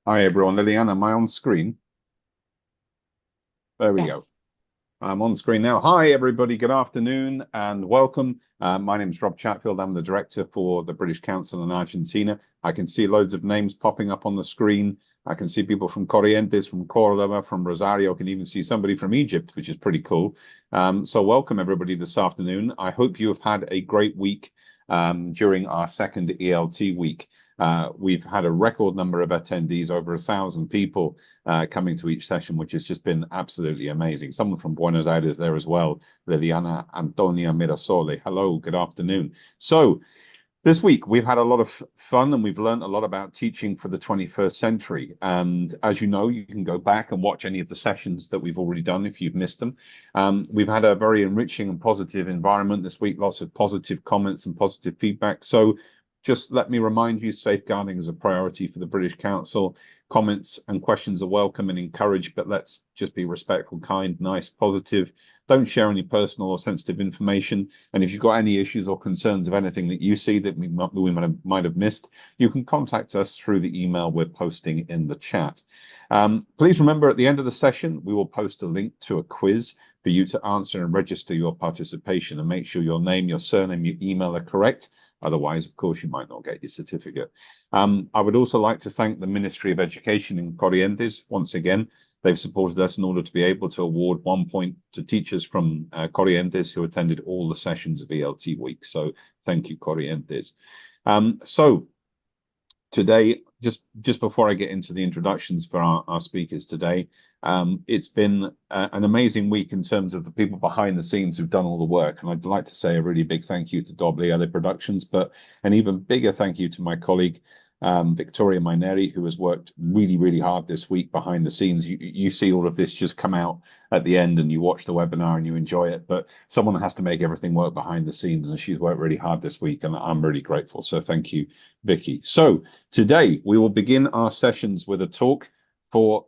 Hi everyone, Liliana, am I on screen? There we go. Yes. I'm on screen now. Hi everybody, good afternoon and welcome. My name is Rob Chatfield. I'm the director for the British Council in Argentina. I can see loads of names popping up on the screen. I can see people from Corrientes, from Cordoba, from Rosario. I can even see somebody from Egypt, which is pretty cool. So welcome everybody this afternoon. I hope you have had a great week during our second ELT week. We've had a record number of attendees, over 1,000 people coming to each session, which has just been absolutely amazing. Someone from Buenos Aires there as well, Liliana Antonia Mirasole. Hello, good afternoon. So this week we've had a lot of fun and we've learned a lot about teaching for the 21st century. And as you know, you can go back and watch any of the sessions that we've already done if you've missed them. We've had a very enriching and positive environment this week, lots of positive comments and positive feedback. So just let me remind you, safeguarding is a priority for the British Council. Comments and questions are welcome and encouraged, but let's just be respectful, kind, nice, positive. Don't share any personal or sensitive information. And if you've got any issues or concerns of anything that you see that we might have missed, you can contact us through the email we're posting in the chat. Please remember, at the end of the session, we will post a link to a quiz for you to answer and register your participation, and make sure your name, your surname, your email are correct. Otherwise, of course, you might not get your certificate. I would also like to thank the Ministry of Education in Corrientes once again. They've supported us in order to be able to award 1 point to teachers from Corrientes who attended all the sessions of ELT week. So thank you, Corrientes. So today, just before I get into the introductions for our speakers today, it's been an amazing week in terms of the people behind the scenes who've done all the work. And I'd like to say a really big thank you to Doble Productions, but an even bigger thank you to my colleague, Victoria Maineri, who has worked really, really hard this week behind the scenes. You see all of this just come out at the end and you watch the webinar and you enjoy it, but someone has to make everything work behind the scenes, and she's worked really hard this week, and I'm really grateful. So thank you, Vicky. So today we will begin our sessions with a talk for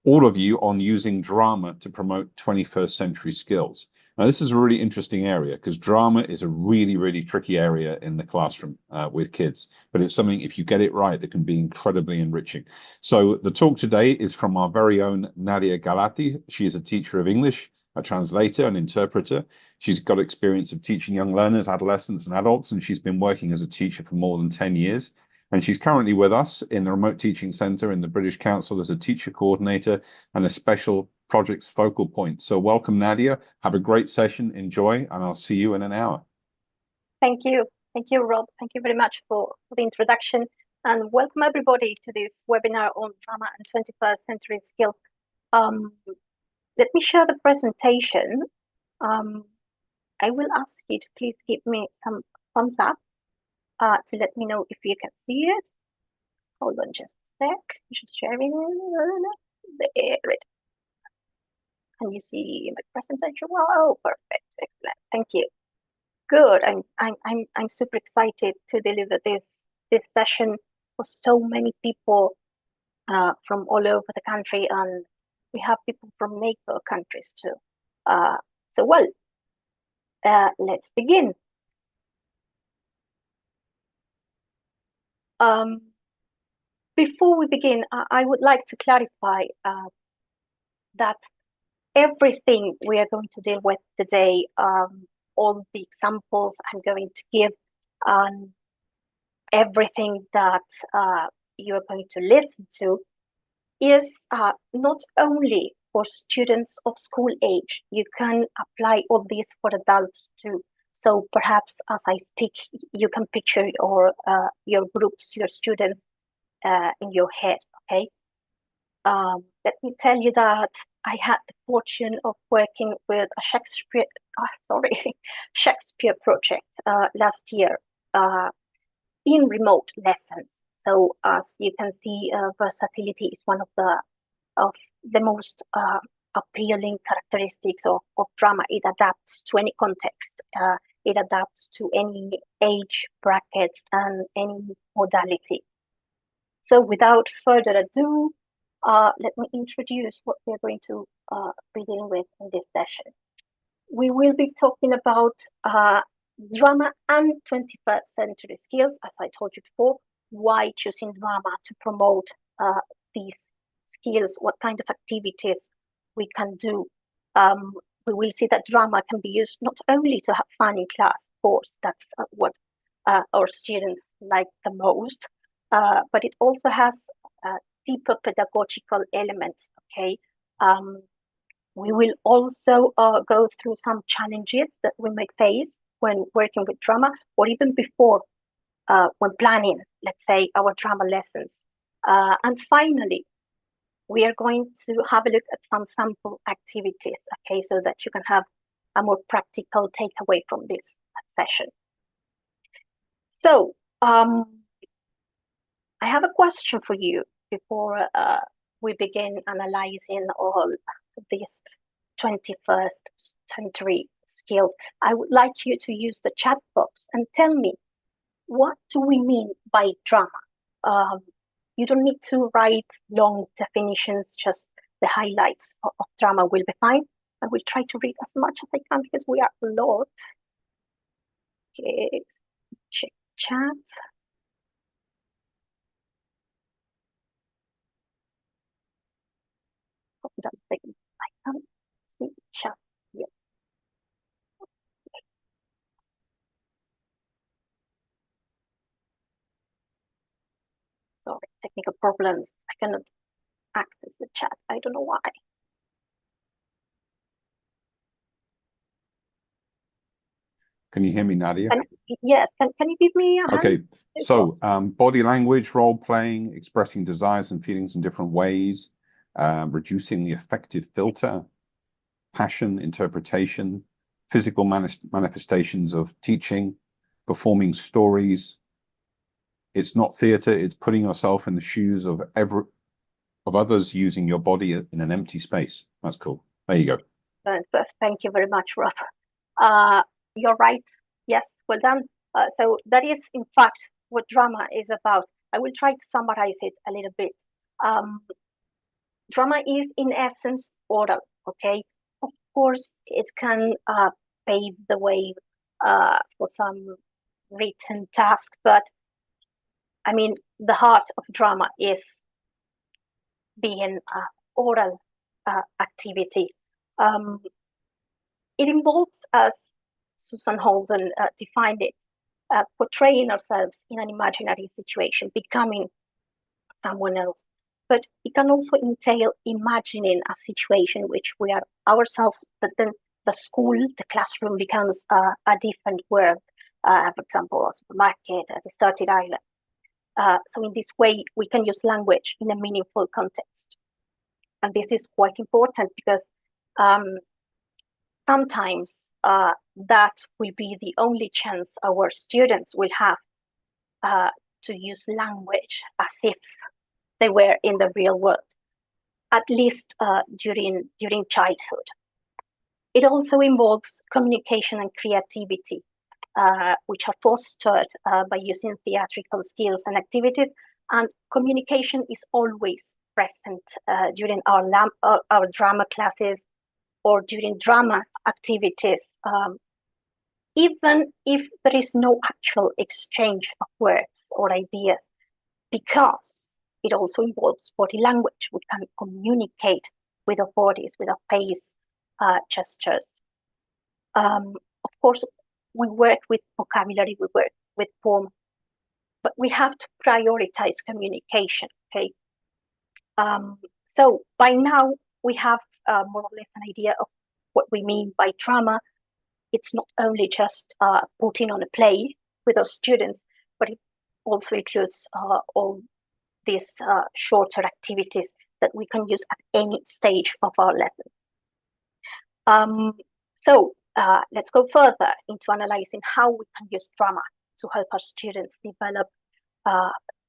all of you on using drama to promote 21st century skills. Now, this is a really interesting area because drama is a really, really tricky area in the classroom with kids, but it's something, if you get it right, that can be incredibly enriching. So the talk today is from our very own Nadia Galati. She is a teacher of English, a translator, an interpreter. She's got experience of teaching young learners, adolescents, and adults, and she's been working as a teacher for more than 10 years. And she's currently with us in the Remote Teaching Centre in the British Council as a teacher coordinator and a special projects focal point. So welcome, Nadia. Have a great session. Enjoy, and I'll see you in an hour. Thank you. Thank you, Rob. Thank you very much for the introduction. And welcome everybody to this webinar on drama and 21st century skills. Let me share the presentation. I will ask you to please give me some thumbs up to let me know if you can see it. Hold on just a sec. Just sharing. There it is. Can you see my presentation? Oh, perfect. Excellent. Thank you. Good. I'm super excited to deliver this session for so many people from all over the country, and we have people from neighbor countries too. Let's begin. Before we begin, I would like to clarify that everything we are going to deal with today, all the examples I'm going to give, everything that you are going to listen to is not only for students of school age. You can apply all this for adults too. So perhaps as I speak, you can picture your groups, your students in your head, okay? Let me tell you that I had the fortune of working with a Shakespeare project last year in remote lessons. So as you can see, versatility is one of the most appealing characteristics of drama. It adapts to any context. It adapts to any age bracket and any modality. So without further ado, let me introduce what we're going to be dealing with in this session. We will be talking about drama and 21st century skills, as I told you before. why choosing drama to promote these skills, what kind of activities we can do. We will see that drama can be used not only to have fun in class, of course, that's what our students like the most, but it also has deeper pedagogical elements, okay? We will also go through some challenges that we may face when working with drama, or even before when planning, let's say, our drama lessons. And finally, we are going to have a look at some sample activities, okay, so that you can have a more practical takeaway from this session. So, I have a question for you before we begin analyzing all these 21st century skills. I would like you to use the chat box and tell me, what do we mean by drama? You don't need to write long definitions, just the highlights of drama will be fine. I will try to read as much as I can because we are a lot. Okay, check chat. Hold on a second. I can't see chat yet. Sorry, technical problems. I cannot access the chat. I don't know why. Can you hear me, Nadia? Yes, can you give me a hand? Okay, so body language, role playing, expressing desires and feelings in different ways, reducing the affective filter, passion, interpretation, physical manifestations of teaching, performing stories. It's not theater, it's putting yourself in the shoes of others using your body in an empty space. That's cool. There you go. Thank you very much, Rob. You're right. Yes, well done. So that is, in fact, what drama is about. I will try to summarize it a little bit. Drama is, in essence, oral, okay? Of course, it can pave the way for some written task, but I mean, the heart of drama is being oral activity. It involves, as Susan Holden defined it, portraying ourselves in an imaginary situation, becoming someone else. But it can also entail imagining a situation which we are ourselves, but then the school, the classroom becomes a different world. For example, a supermarket, a deserted island. So in this way, we can use language in a meaningful context. And this is quite important because sometimes that will be the only chance our students will have to use language as if they were in the real world, at least during childhood. It also involves communication and creativity, which are fostered by using theatrical skills and activities. And communication is always present during our drama classes or during drama activities, even if there is no actual exchange of words or ideas, because it also involves body language. We can communicate with our bodies, with our face, gestures. Of course, we work with vocabulary, we work with form, but we have to prioritize communication, okay? So by now, we have more or less an idea of what we mean by drama. It's not only just putting on a play with our students, but it also includes all these shorter activities that we can use at any stage of our lesson. So let's go further into analyzing how we can use drama to help our students develop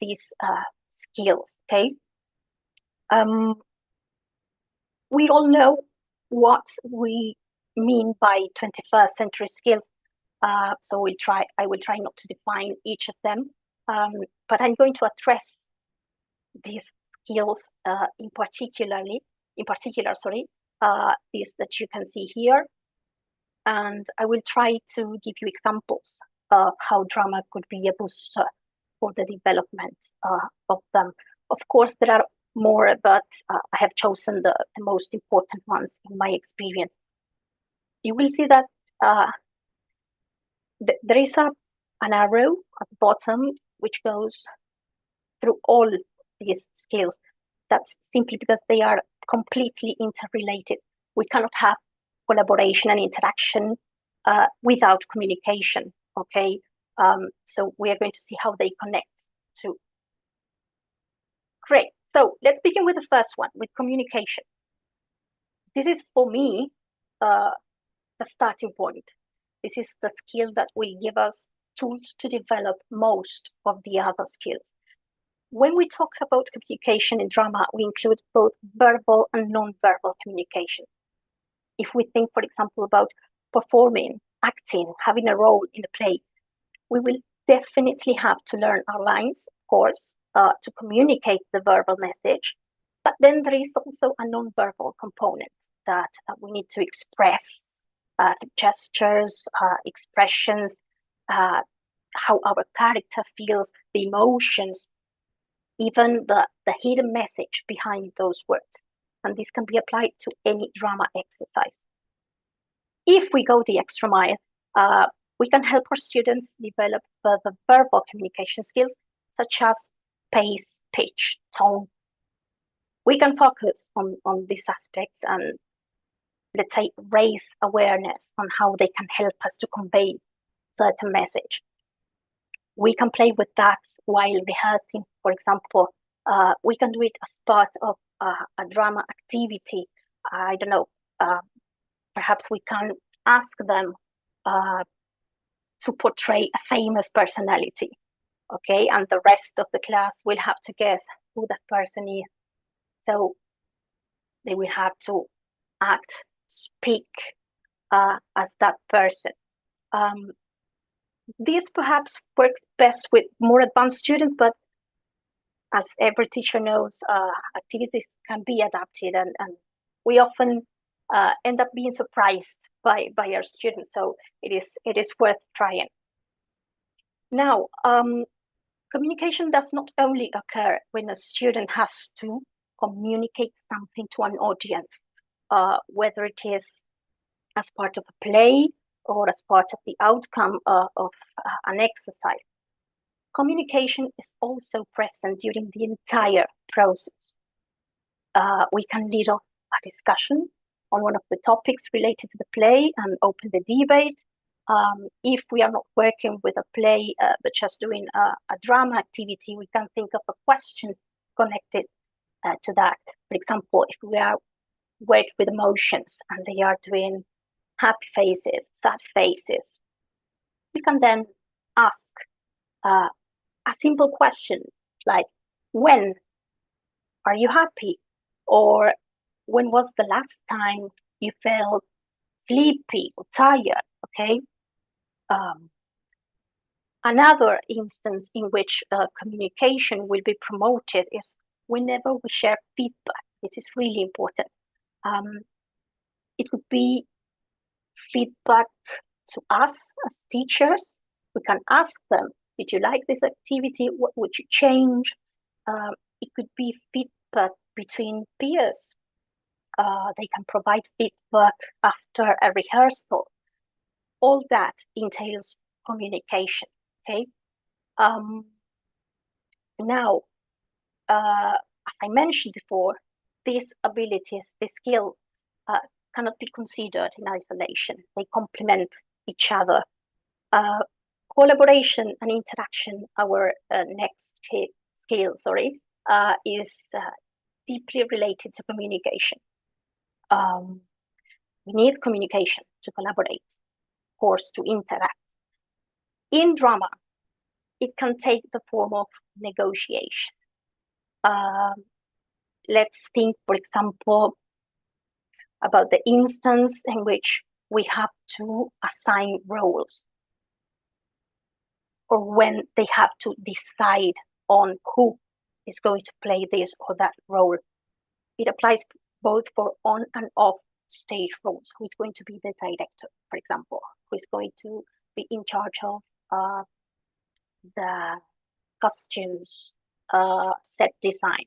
these skills, okay? We all know what we mean by 21st century skills, so I will try not to define each of them, but I'm going to address these skills in particular, these that you can see here, and I will try to give you examples of how drama could be a booster for the development of them. Of course, there are more, but I have chosen the most important ones in my experience. You will see that there is an arrow at the bottom which goes through all these skills. That's simply because they are completely interrelated. We cannot have collaboration and interaction without communication, okay? So we are going to see how they connect to. Great, so let's begin with the first one, with communication. This is, for me, the starting point. This is the skill that will give us tools to develop most of the other skills. When we talk about communication in drama, we include both verbal and non-verbal communication. If we think, for example, about performing, acting, having a role in a play, we will definitely have to learn our lines, of course, to communicate the verbal message. But then there is also a non-verbal component that we need to express, gestures, expressions, how our character feels, the emotions, even the hidden message behind those words. And this can be applied to any drama exercise. If we go the extra mile, we can help our students develop further verbal communication skills, such as pace, pitch, tone. We can focus on these aspects and, let's say, raise awareness on how they can help us to convey certain message. We can play with that while rehearsing, for example. We can do it as part of a drama activity. I don't know, perhaps we can ask them to portray a famous personality, okay? And the rest of the class will have to guess who that person is. So they will have to act, speak as that person. This perhaps works best with more advanced students, but as every teacher knows, activities can be adapted, and we often end up being surprised by our students. So it is worth trying. Now, communication does not only occur when a student has to communicate something to an audience, whether it is as part of a play or as part of the outcome of an exercise. Communication is also present during the entire process. We can lead off a discussion on one of the topics related to the play and open the debate. If we are not working with a play, but just doing a drama activity, we can think of a question connected to that. For example, if we are working with emotions and they are doing happy faces, sad faces, we can then ask a simple question like, when are you happy? Or when was the last time you felt sleepy or tired, okay? Another instance in which communication will be promoted is whenever we share feedback. This is really important. It could be feedback to us as teachers. We can ask them, did you like this activity? What would you change? It could be feedback between peers. They can provide feedback after a rehearsal. All that entails communication, okay? Now, as I mentioned before, these abilities, these skills, cannot be considered in isolation. They complement each other. Collaboration and interaction, our next skill, is deeply related to communication. We need communication to collaborate, of course, to interact. In drama, it can take the form of negotiation. Let's think, for example, about the instance in which we have to assign roles, or when they have to decide on who is going to play this or that role. It applies both for on and off stage roles. Who is going to be the director, for example, who is going to be in charge of the costumes, set design,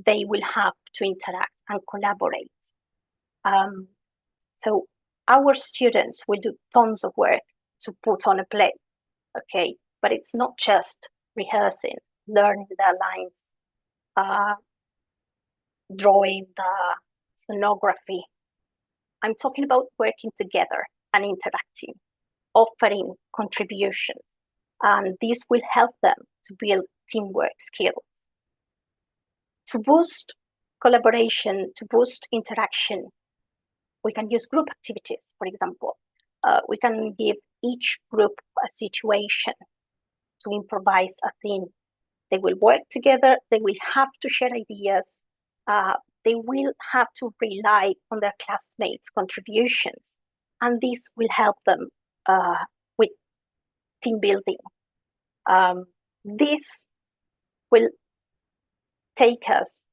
they will have to interact and collaborate. So our students will do tons of work to put on a play, okay? But it's not just rehearsing, learning their lines, drawing the scenography. I'm talking about working together and interacting, offering contributions, and this will help them to build teamwork skills. To boost collaboration, to boost interaction, we can use group activities, for example. We can give each group a situation to improvise a theme. They will work together, they will have to share ideas, they will have to rely on their classmates' contributions, and this will help them with team building. This will take us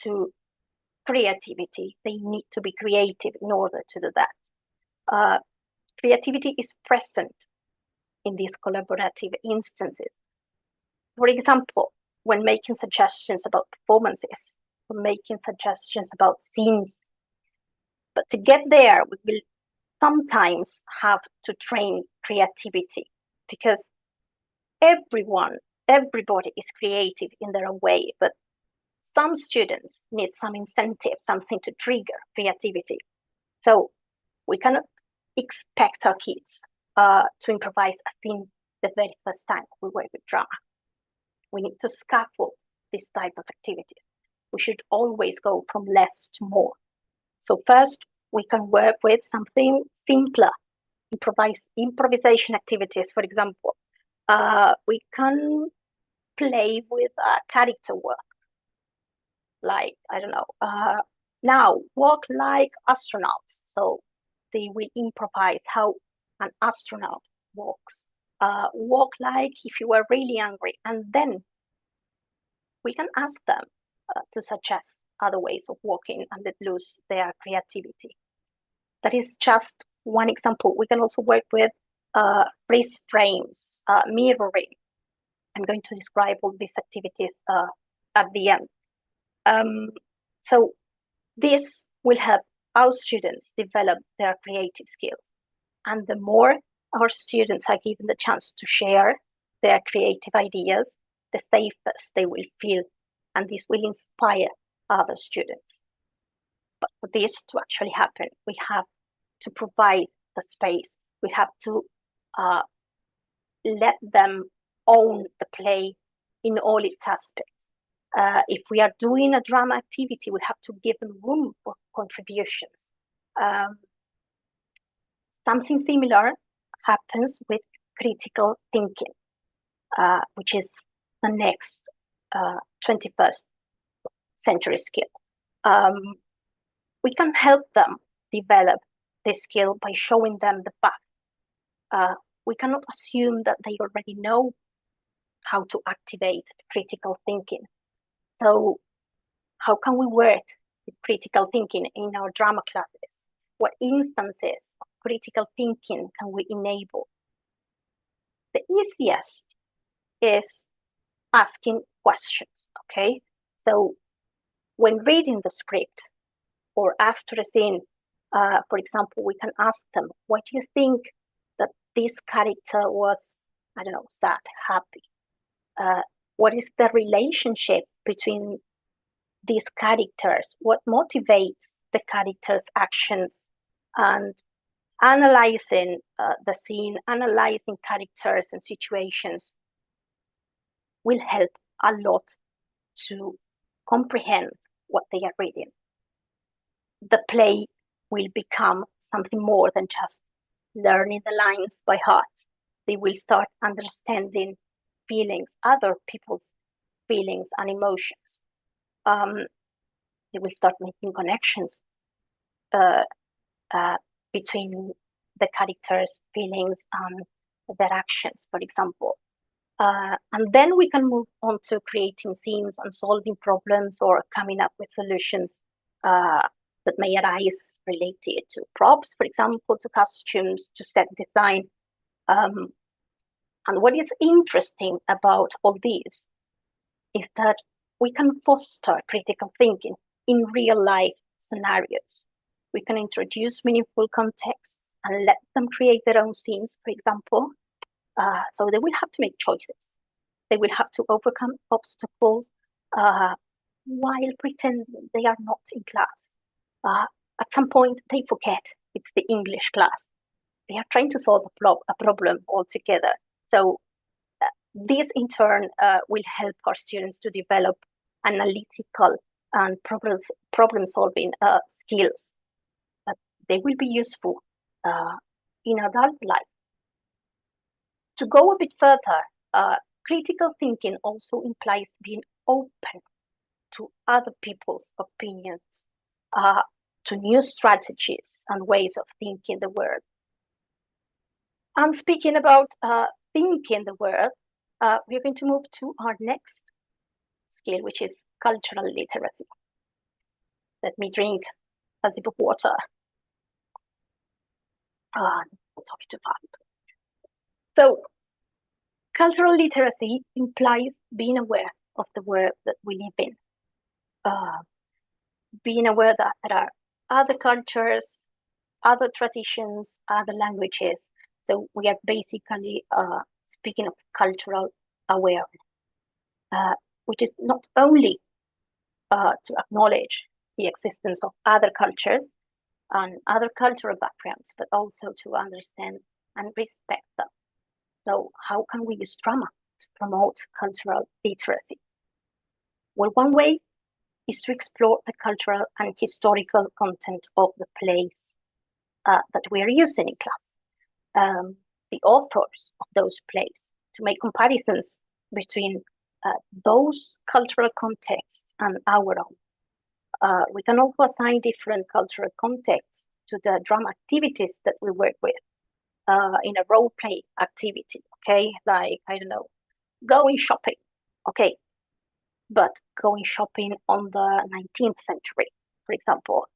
to creativity. They need to be creative in order to do that. Creativity is present in these collaborative instances. For example, when making suggestions about performances, when making suggestions about scenes. But to get there, we will sometimes have to train creativity, because everybody is creative in their own way, but some students need some incentive, something to trigger creativity. So we cannot expect our kids to improvise a theme the very first time we work with drama. We need to scaffold this type of activities. We should always go from less to more. So first, we can work with something simpler, improvisation activities, for example. We can play with character work. Like, I don't know, now walk like astronauts. So they will improvise how an astronaut walks. Walk like if you were really angry. And then we can ask them to suggest other ways of walking and let loose their creativity. That is just one example. We can also work with freeze frames, mirroring. I'm going to describe all these activities at the end. So this will help our students develop their creative skills. And the more our students are given the chance to share their creative ideas, the safest they will feel, and this will inspire other students. But for this to actually happen, we have to provide the space. We have to let them own the play in all its aspects. If we are doing a drama activity, we have to give them room for contributions. Something similar happens with critical thinking, which is the next 21st century skill. We can help them develop this skill by showing them the path. We cannot assume that they already know how to activate critical thinking. So how can we work with critical thinking in our drama classes? What instances of critical thinking can we enable? The easiest is asking questions, okay? So when reading the script or after a scene, for example, we can ask them, why do you think that this character was, I don't know, sad, happy? What is the relationship between these characters? What motivates the characters' actions? And analyzing the scene, analyzing characters and situations will help a lot to comprehend what they are reading. The play will become something more than just learning the lines by heart. They will start understanding feelings, other people's feelings and emotions. They will start making connections between the characters' feelings and their actions, for example. And then we can move on to creating scenes and solving problems or coming up with solutions that may arise related to props, for example, to costumes, to set design. And what is interesting about all this is that we can foster critical thinking in real life scenarios. We can introduce meaningful contexts and let them create their own scenes, for example. So they will have to make choices. They will have to overcome obstacles while pretending they are not in class. At some point, they forget it's the English class. They are trying to solve a problem altogether. So this, in turn, will help our students to develop analytical and problem-solving skills that they will be useful in adult life. To go a bit further, critical thinking also implies being open to other people's opinions, to new strategies and ways of thinking the world. And speaking about thinking the world, we're going to move to our next skill, which is cultural literacy. Let me drink a sip of water. I'm talking too fast. So, cultural literacy implies being aware of the world that we live in, being aware that there are other cultures, other traditions, other languages. So we are basically speaking of cultural awareness, which is not only to acknowledge the existence of other cultures and other cultural backgrounds, but also to understand and respect them. So how can we use drama to promote cultural literacy? Well, one way is to explore the cultural and historical content of the plays that we are using in class, the authors of those plays, to make comparisons between those cultural contexts and our own. We can also assign different cultural contexts to the drama activities that we work with in a role play activity, okay? Like, I don't know, going shopping, okay? But going shopping on the 19th century, for example,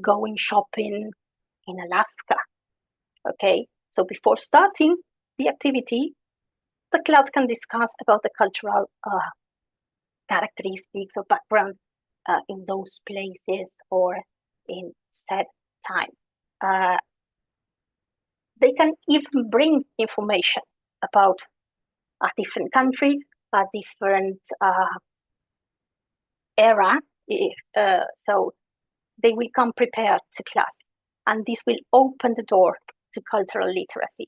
going shopping in Alaska, okay? So before starting the activity, the class can discuss about the cultural characteristics or background in those places or in said time. They can even bring information about a different country, a different era. So they will come prepared to class, and this will open the door to cultural literacy.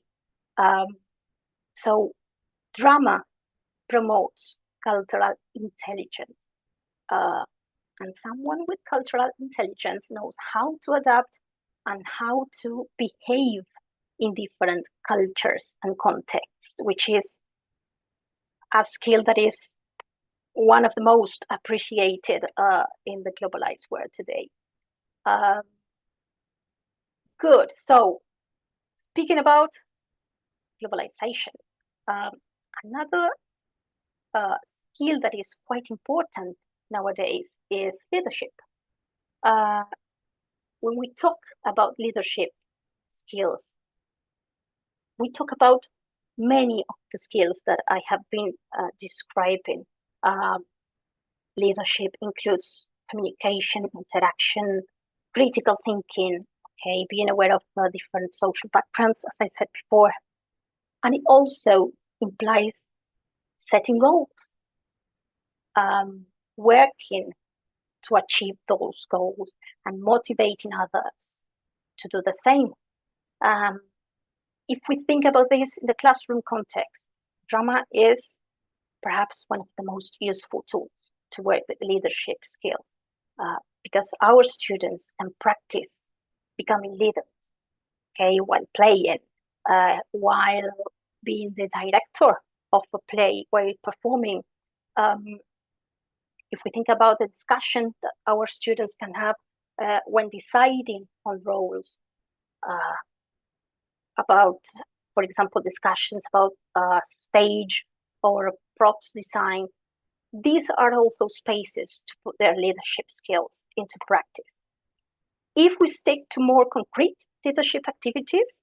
So drama promotes cultural intelligence, and someone with cultural intelligence knows how to adapt and how to behave in different cultures and contexts, which is a skill that is one of the most appreciated in the globalized world today. Good. So, speaking about globalization, another skill that is quite important nowadays is leadership. When we talk about leadership skills, we talk about many of the skills that I have been describing. Leadership includes communication, interaction, critical thinking, okay, being aware of different social backgrounds, as I said before. And it also implies setting goals, working to achieve those goals and motivating others to do the same. If we think about this in the classroom context, drama is perhaps one of the most useful tools to work with leadership skills, because our students can practice becoming leaders, okay, while playing, while being the director of a play, while performing. If we think about the discussion that our students can have when deciding on roles, about, for example, discussions about stage or props design, these are also spaces to put their leadership skills into practice. If we stick to more concrete leadership activities,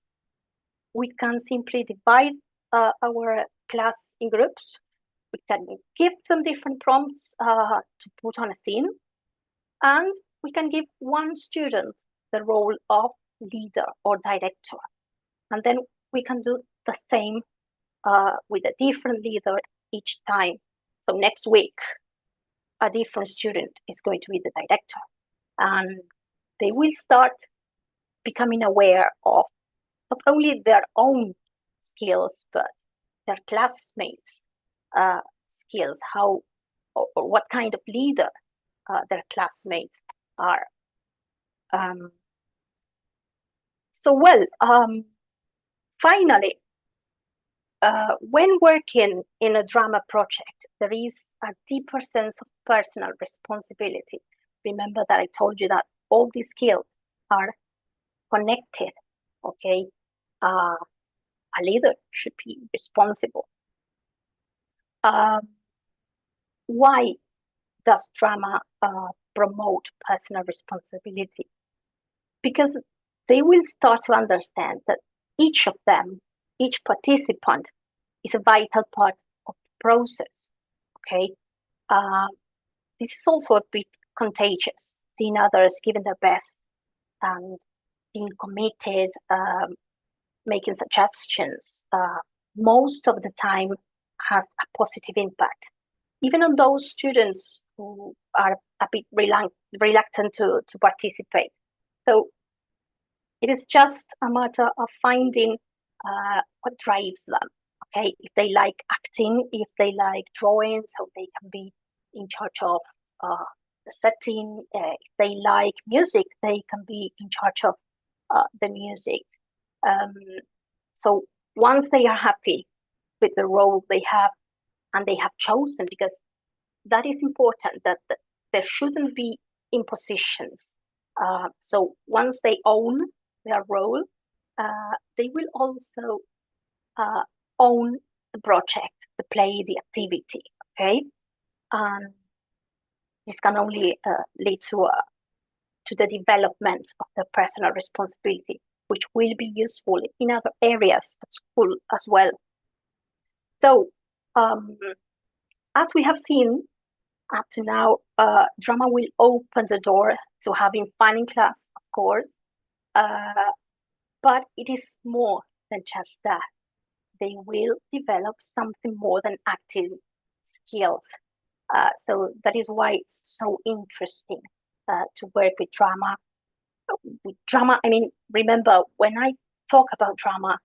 we can simply divide our class in groups. We can give them different prompts to put on a scene, and we can give one student the role of leader or director. And then we can do the same with a different leader each time. So next week, a different student is going to be the director, and they will start becoming aware of not only their own skills, but their classmates' skills, how or what kind of leader their classmates are. Finally, when working in a drama project, there is a deeper sense of personal responsibility. Remember that I told you that all these skills are connected, okay? A leader should be responsible. Why does drama promote personal responsibility? Because they will start to understand that each of them, each participant, is a vital part of the process, okay? This is also a bit contagious, seeing others giving their best and being committed, making suggestions, most of the time has a positive impact, even on those students who are a bit reluctant to participate. So it is just a matter of finding what drives them, okay? If they like acting, if they like drawing, so they can be in charge of the setting. If they like music, they can be in charge of the music. So once they are happy with the role they have and they have chosen, because that is important, that there shouldn't be impositions. So once they own their role, they will also own the project, the play, the activity, okay? This can only lead to the development of the personal responsibility, which will be useful in other areas at school as well. So, as we have seen up to now, drama will open the door to having fun in class, of course, but it is more than just that. They will develop something more than acting skills. So that is why it's so interesting to work with drama. With drama, I mean, remember, when I talk about drama,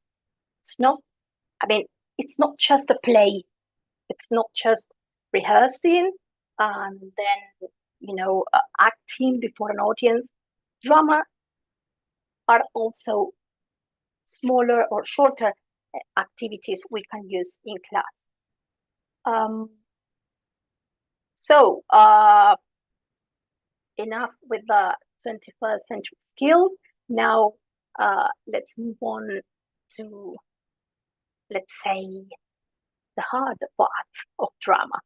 it's not just a play. It's not just rehearsing and then, acting before an audience. Drama are also smaller or shorter activities we can use in class. So enough with the 21st century skill. Now let's move on to, let's say, the hard part of drama.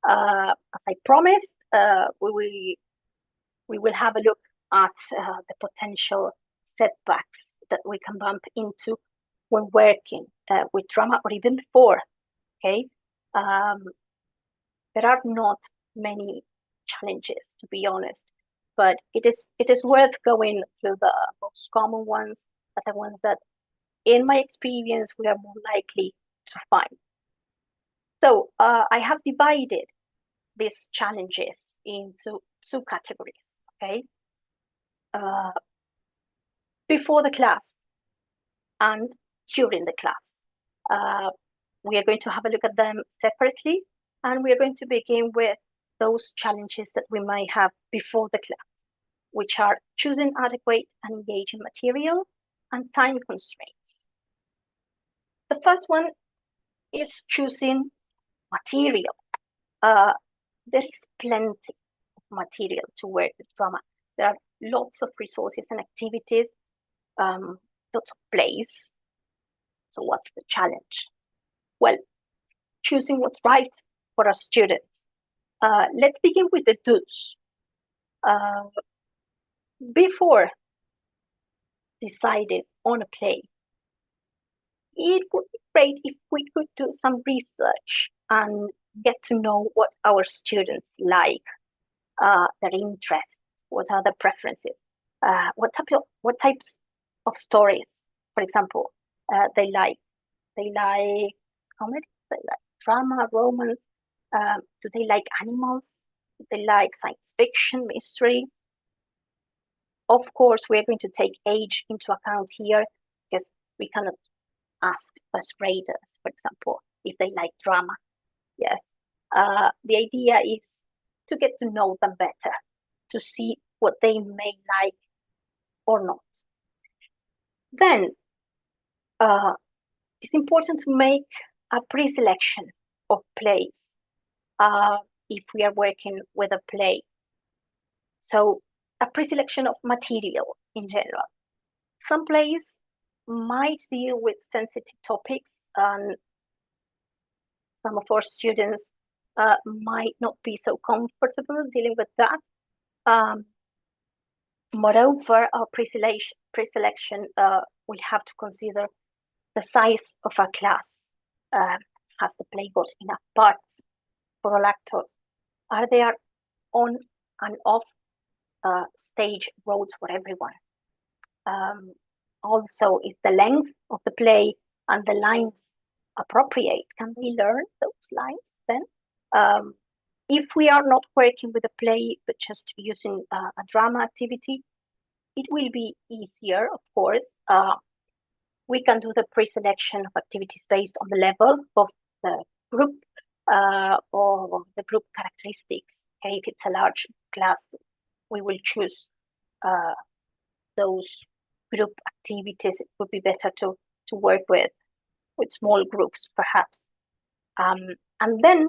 As I promised, we will have a look at the potential setbacks that we can bump into when working with drama, or even before. Okay, there are not many challenges, to be honest, but it is worth going through the most common ones, but the ones that, in my experience, we are more likely to find. So I have divided these challenges into two categories, okay? Before the class and during the class. We are going to have a look at them separately, and we are going to begin with those challenges that we might have before the class, which are choosing adequate and engaging material and time constraints. The first one is choosing material. There is plenty of material to work with drama. There are lots of resources and activities, lots of plays. So what's the challenge? Well, choosing what's right for our students. Let's begin with the do's. Before deciding on a play, it great if we could do some research and get to know what our students like, their interests, what are their preferences, what types of stories, for example, they like. They like comedy, they like drama, romance. Do they like animals? Do they like science fiction, mystery? Of course, we're going to take age into account here because we cannot ask first graders, for example, if they like drama. Yes. The idea is to get to know them better, to see what they may like or not. Then it's important to make a pre-selection of plays if we are working with a play. So a pre-selection of material in general. Some plays might deal with sensitive topics, and some of our students might not be so comfortable dealing with that. Moreover, our pre-selection will have to consider the size of our class. Has the play got enough parts for all actors? Are there on and off stage roads for everyone? Also, is the length of the play and the lines appropriate? Can we learn those lines then? If we are not working with a play, but just using a drama activity, it will be easier, of course. We can do the pre-selection of activities based on the level of the group or the group characteristics. Okay, if it's a large class, we will choose those group activities. It would be better to work with small groups, perhaps. And then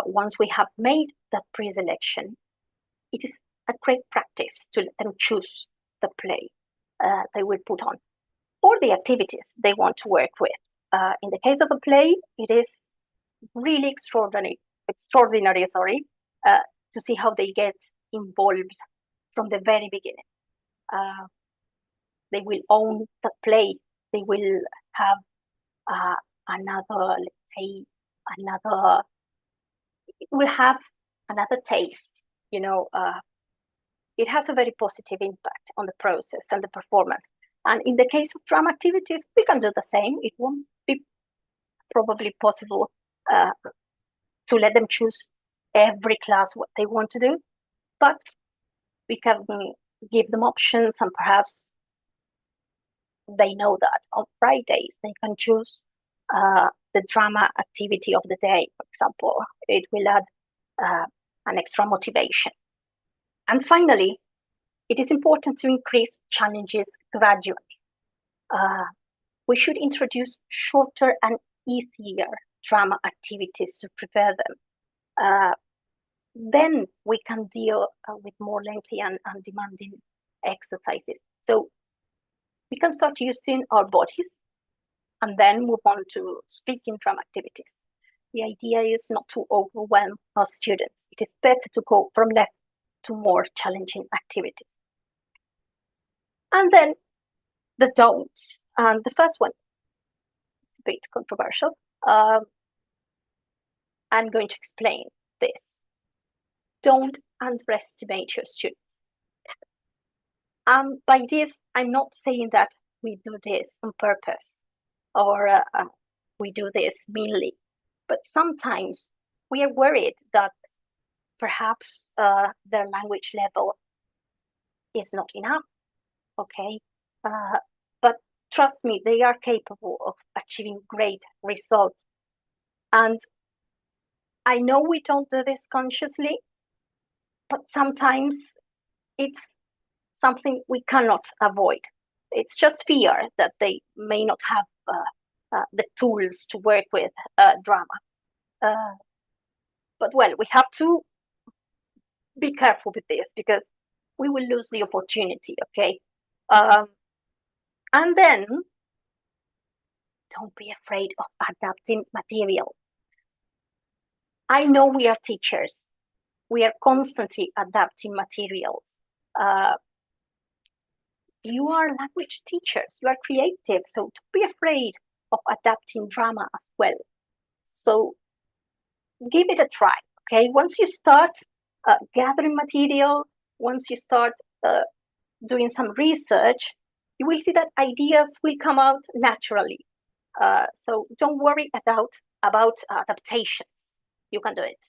once we have made that pre-selection, it is a great practice to let them choose the play they will put on or the activities they want to work with. In the case of a play, it is really extraordinary, to see how they get involved from the very beginning. They will own the play. They will have it will have another taste, it has a very positive impact on the process and the performance. And in the case of drama activities, we can do the same. It won't be probably possible to let them choose every class what they want to do, but we can give them options, and perhaps they know that on Fridays they can choose the drama activity of the day, for example. It will add an extra motivation. And finally, it is important to increase challenges gradually. We should introduce shorter and easier drama activities to prepare them. Then we can deal with more lengthy and demanding exercises. So we can start using our bodies and then move on to speaking drama activities. The idea is not to overwhelm our students. It is better to go from less to more challenging activities. And then the don'ts. And the first one, it's a bit controversial. I'm going to explain this. Don't underestimate your students. By this, I'm not saying that we do this on purpose or we do this meanly, but sometimes we are worried that perhaps their language level is not enough, okay? But trust me, they are capable of achieving great results. And I know we don't do this consciously, but sometimes it's something we cannot avoid. It's just fear that they may not have the tools to work with drama. But well, we have to be careful with this because we will lose the opportunity, okay? And then don't be afraid of adapting material. I know we are teachers. We are constantly adapting materials. You are language teachers. You are creative, so don't be afraid of adapting drama as well. So give it a try, okay? Once you start gathering material, once you start doing some research, you will see that ideas will come out naturally. So don't worry about adaptations. You can do it.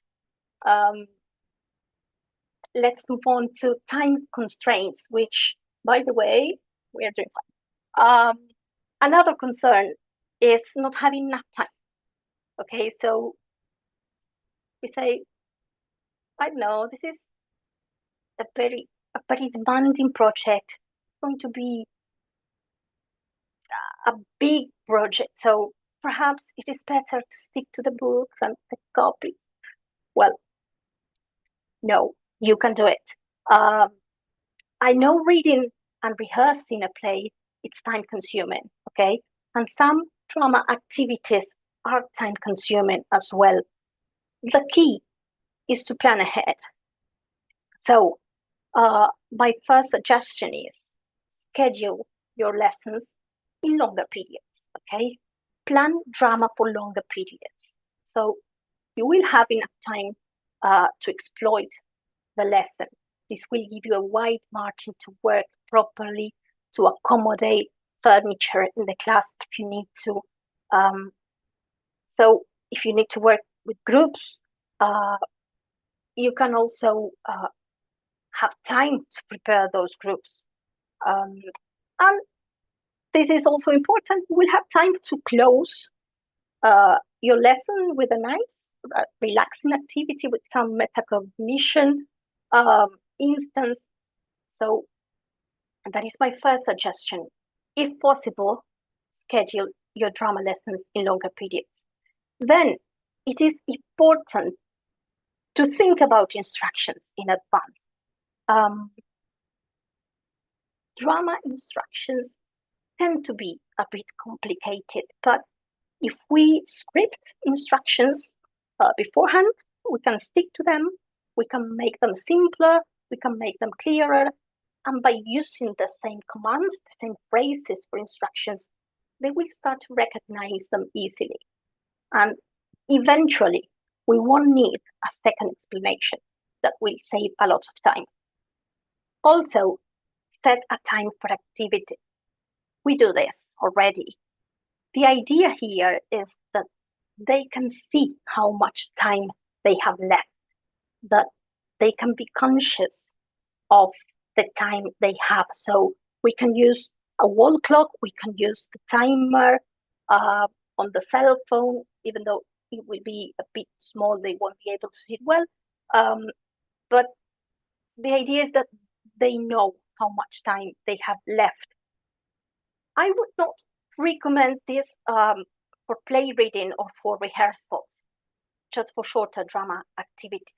Let's move on to time constraints, which, by the way, we are doing fine. Another concern is not having enough time. Okay, so we say, I don't know, this is a very demanding project. It's going to be a big project, so perhaps it is better to stick to the book and the copy. Well, no, you can do it. I know reading and rehearsing a play, it's time consuming, okay? And some drama activities are time consuming as well. The key is to plan ahead. So my first suggestion is schedule your lessons in longer periods, okay? Plan drama for longer periods. So you will have enough time to exploit the lesson. This will give you a wide margin to work properly, to accommodate furniture in the class if you need to. So if you need to work with groups, you can also have time to prepare those groups. And this is also important. You will have time to close your lesson with a nice, relaxing activity with some metacognition instance. So that is my first suggestion. If possible, schedule your drama lessons in longer periods. Then it is important to think about instructions in advance. Drama instructions tend to be a bit complicated, but if we script instructions beforehand, we can stick to them, we can make them simpler, we can make them clearer, and by using the same commands, the same phrases for instructions, they will start to recognize them easily. And eventually, we won't need a second explanation. That will save a lot of time. Also, set a time for activity. We do this already. The idea here is that they can see how much time they have left, that they can be conscious of the time they have. So we can use a wall clock, we can use the timer on the cell phone, even though it will be a bit small, they won't be able to see it well. But the idea is that they know how much time they have left. I would not recommend this for play reading or for rehearsals, just for shorter drama activities.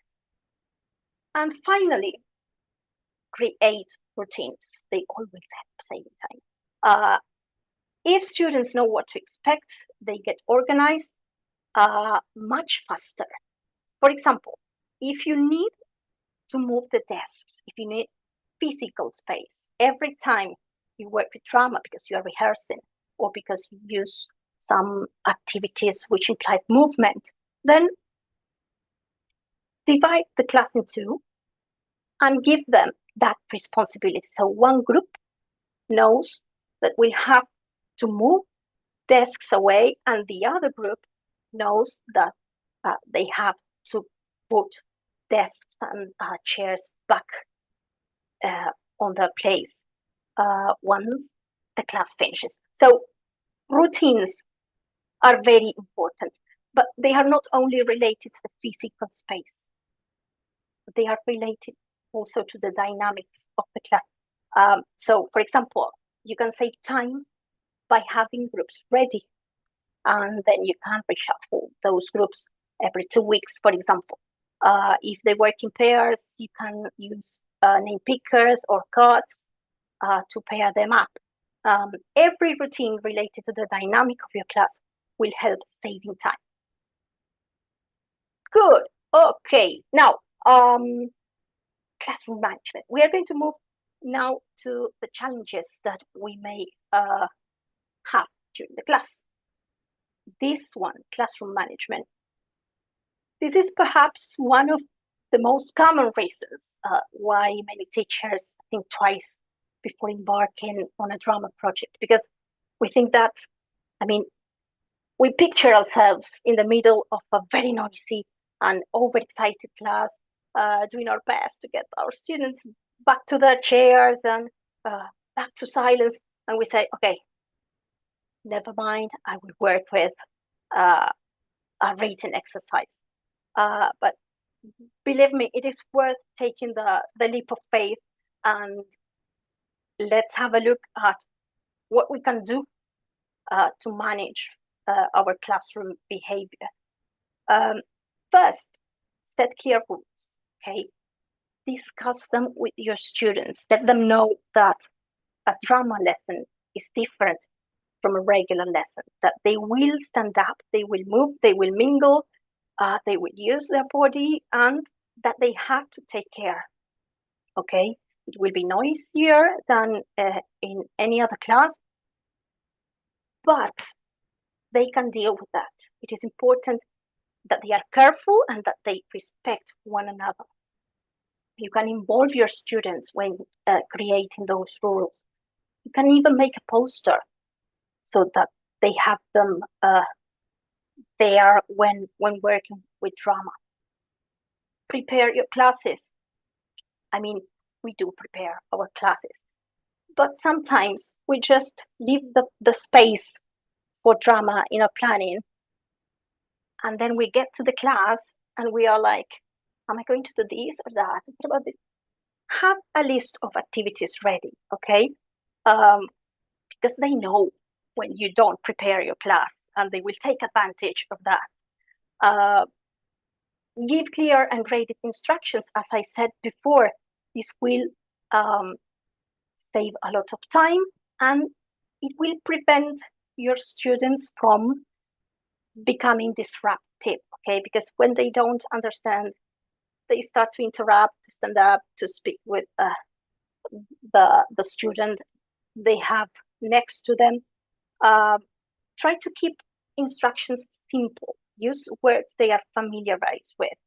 And finally, create routines. They always help saving time. If students know what to expect, they get organized much faster. For example, if you need to move the desks, if you need physical space, every time you work with drama because you are rehearsing or because you use some activities which imply movement, then divide the class in two and give them that responsibility. So one group knows that we'll have to move desks away, and the other group knows that they have to put desks and chairs back on their place once the class finishes. So routines are very important, but they are not only related to the physical space. They are related also to the dynamics of the class. So, for example, you can save time by having groups ready, and then you can reshuffle those groups every 2 weeks, for example. If they work in pairs, you can use name pickers or cards to pair them up. Every routine related to the dynamic of your class will help saving time. Good. Okay. Now, classroom management. We are going to move now to the challenges that we may have during the class. this one, classroom management. This is perhaps one of the most common reasons why many teachers think twice before embarking on a drama project, because we think that, I mean, we picture ourselves in the middle of a very noisy and overexcited class, doing our best to get our students back to their chairs and back to silence. And we say, okay, never mind, I will work with a written exercise. But believe me, it is worth taking the leap of faith, and let's have a look at what we can do to manage our classroom behavior. First, set clear rules, okay? Discuss them with your students. Let them know that a drama lesson is different from a regular lesson, that they will stand up, they will move, they will mingle, they will use their body, and that they have to take care, okay? It will be noisier than in any other class, but they can deal with that. It is important that they are careful and that they respect one another. You can involve your students when creating those rules. You can even make a poster so that they have them there when working with drama. Prepare your classes. I mean, we do prepare our classes, but sometimes we just leave the space for drama in our planning, and then we get to the class and we are like, am I going to do this or that? What about this? Have a list of activities ready, okay? Because they know when you don't prepare your class, and they will take advantage of that. Give clear and graded instructions. As I said before, this will save a lot of time, and it will prevent your students from becoming disruptive, okay? Because when they don't understand, they start to interrupt, to stand up, to speak with the student they have next to them. Try to keep instructions simple. Use words they are familiarized with.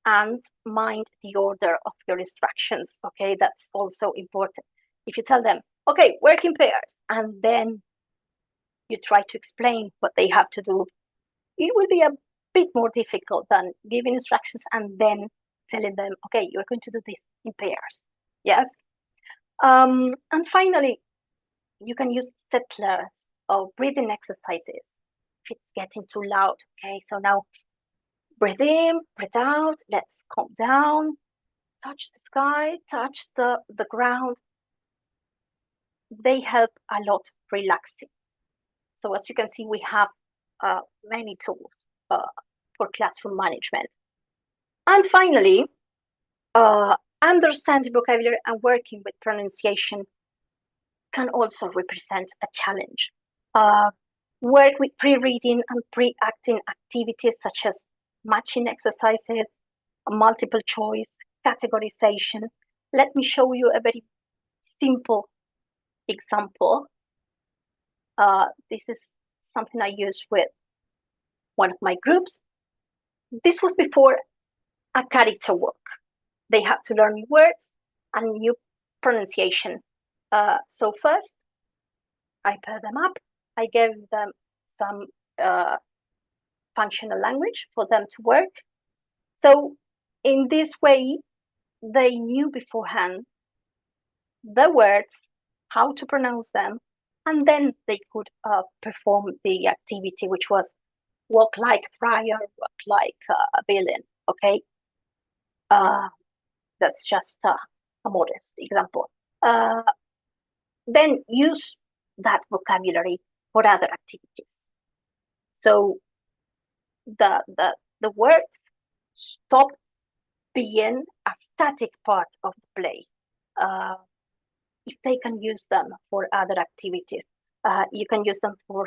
And mind the order of your instructions, okay? That's also important. If you tell them, okay, work in pairs, and then you try to explain what they have to do, it will be a bit more difficult than giving instructions and then telling them, okay, you're going to do this in pairs. Yes? And finally, you can use settlers or breathing exercises if it's getting too loud, okay? So now breathe in, breathe out, let's calm down, touch the sky, touch the ground. They help a lot relaxing. So as you can see, we have many tools for classroom management. And finally, understanding vocabulary and working with pronunciation can also represent a challenge. Work with pre-reading and pre-acting activities such as matching exercises, multiple choice, categorization. Let me show you a very simple example. This is something I used with one of my groups. This was before a character work. They had to learn new words and new pronunciation. So first, I paired them up. I gave them some functional language for them to work. So in this way, they knew beforehand the words, how to pronounce them, and then they could perform the activity, which was walk like a friar, walk like a villain, okay? That's just a modest example. Then use that vocabulary for other activities. So the words stop being a static part of the play. If they can use them for other activities, you can use them for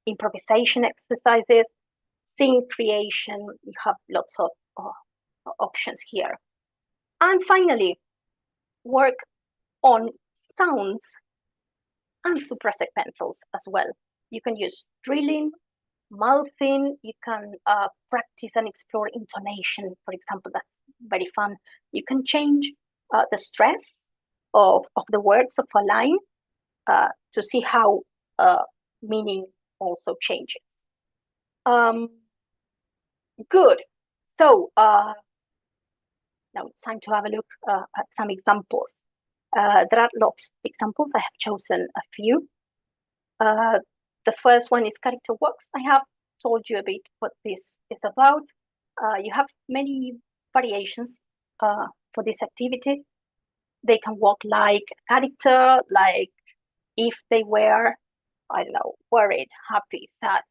improvisation exercises, scene creation. You have lots of options here. And finally, work on sounds and suprasegmentals as well. You can use drilling, mouthing, you can practice and explore intonation, for example, that's very fun. You can change the stress of the words of a line to see how meaning also changes. Good. So now it's time to have a look at some examples. There are lots of examples. I have chosen a few. The first one is character walks. I have told you a bit what this is about. You have many variations for this activity. They can walk like a character, like if they were, I don't know, worried, happy, sad.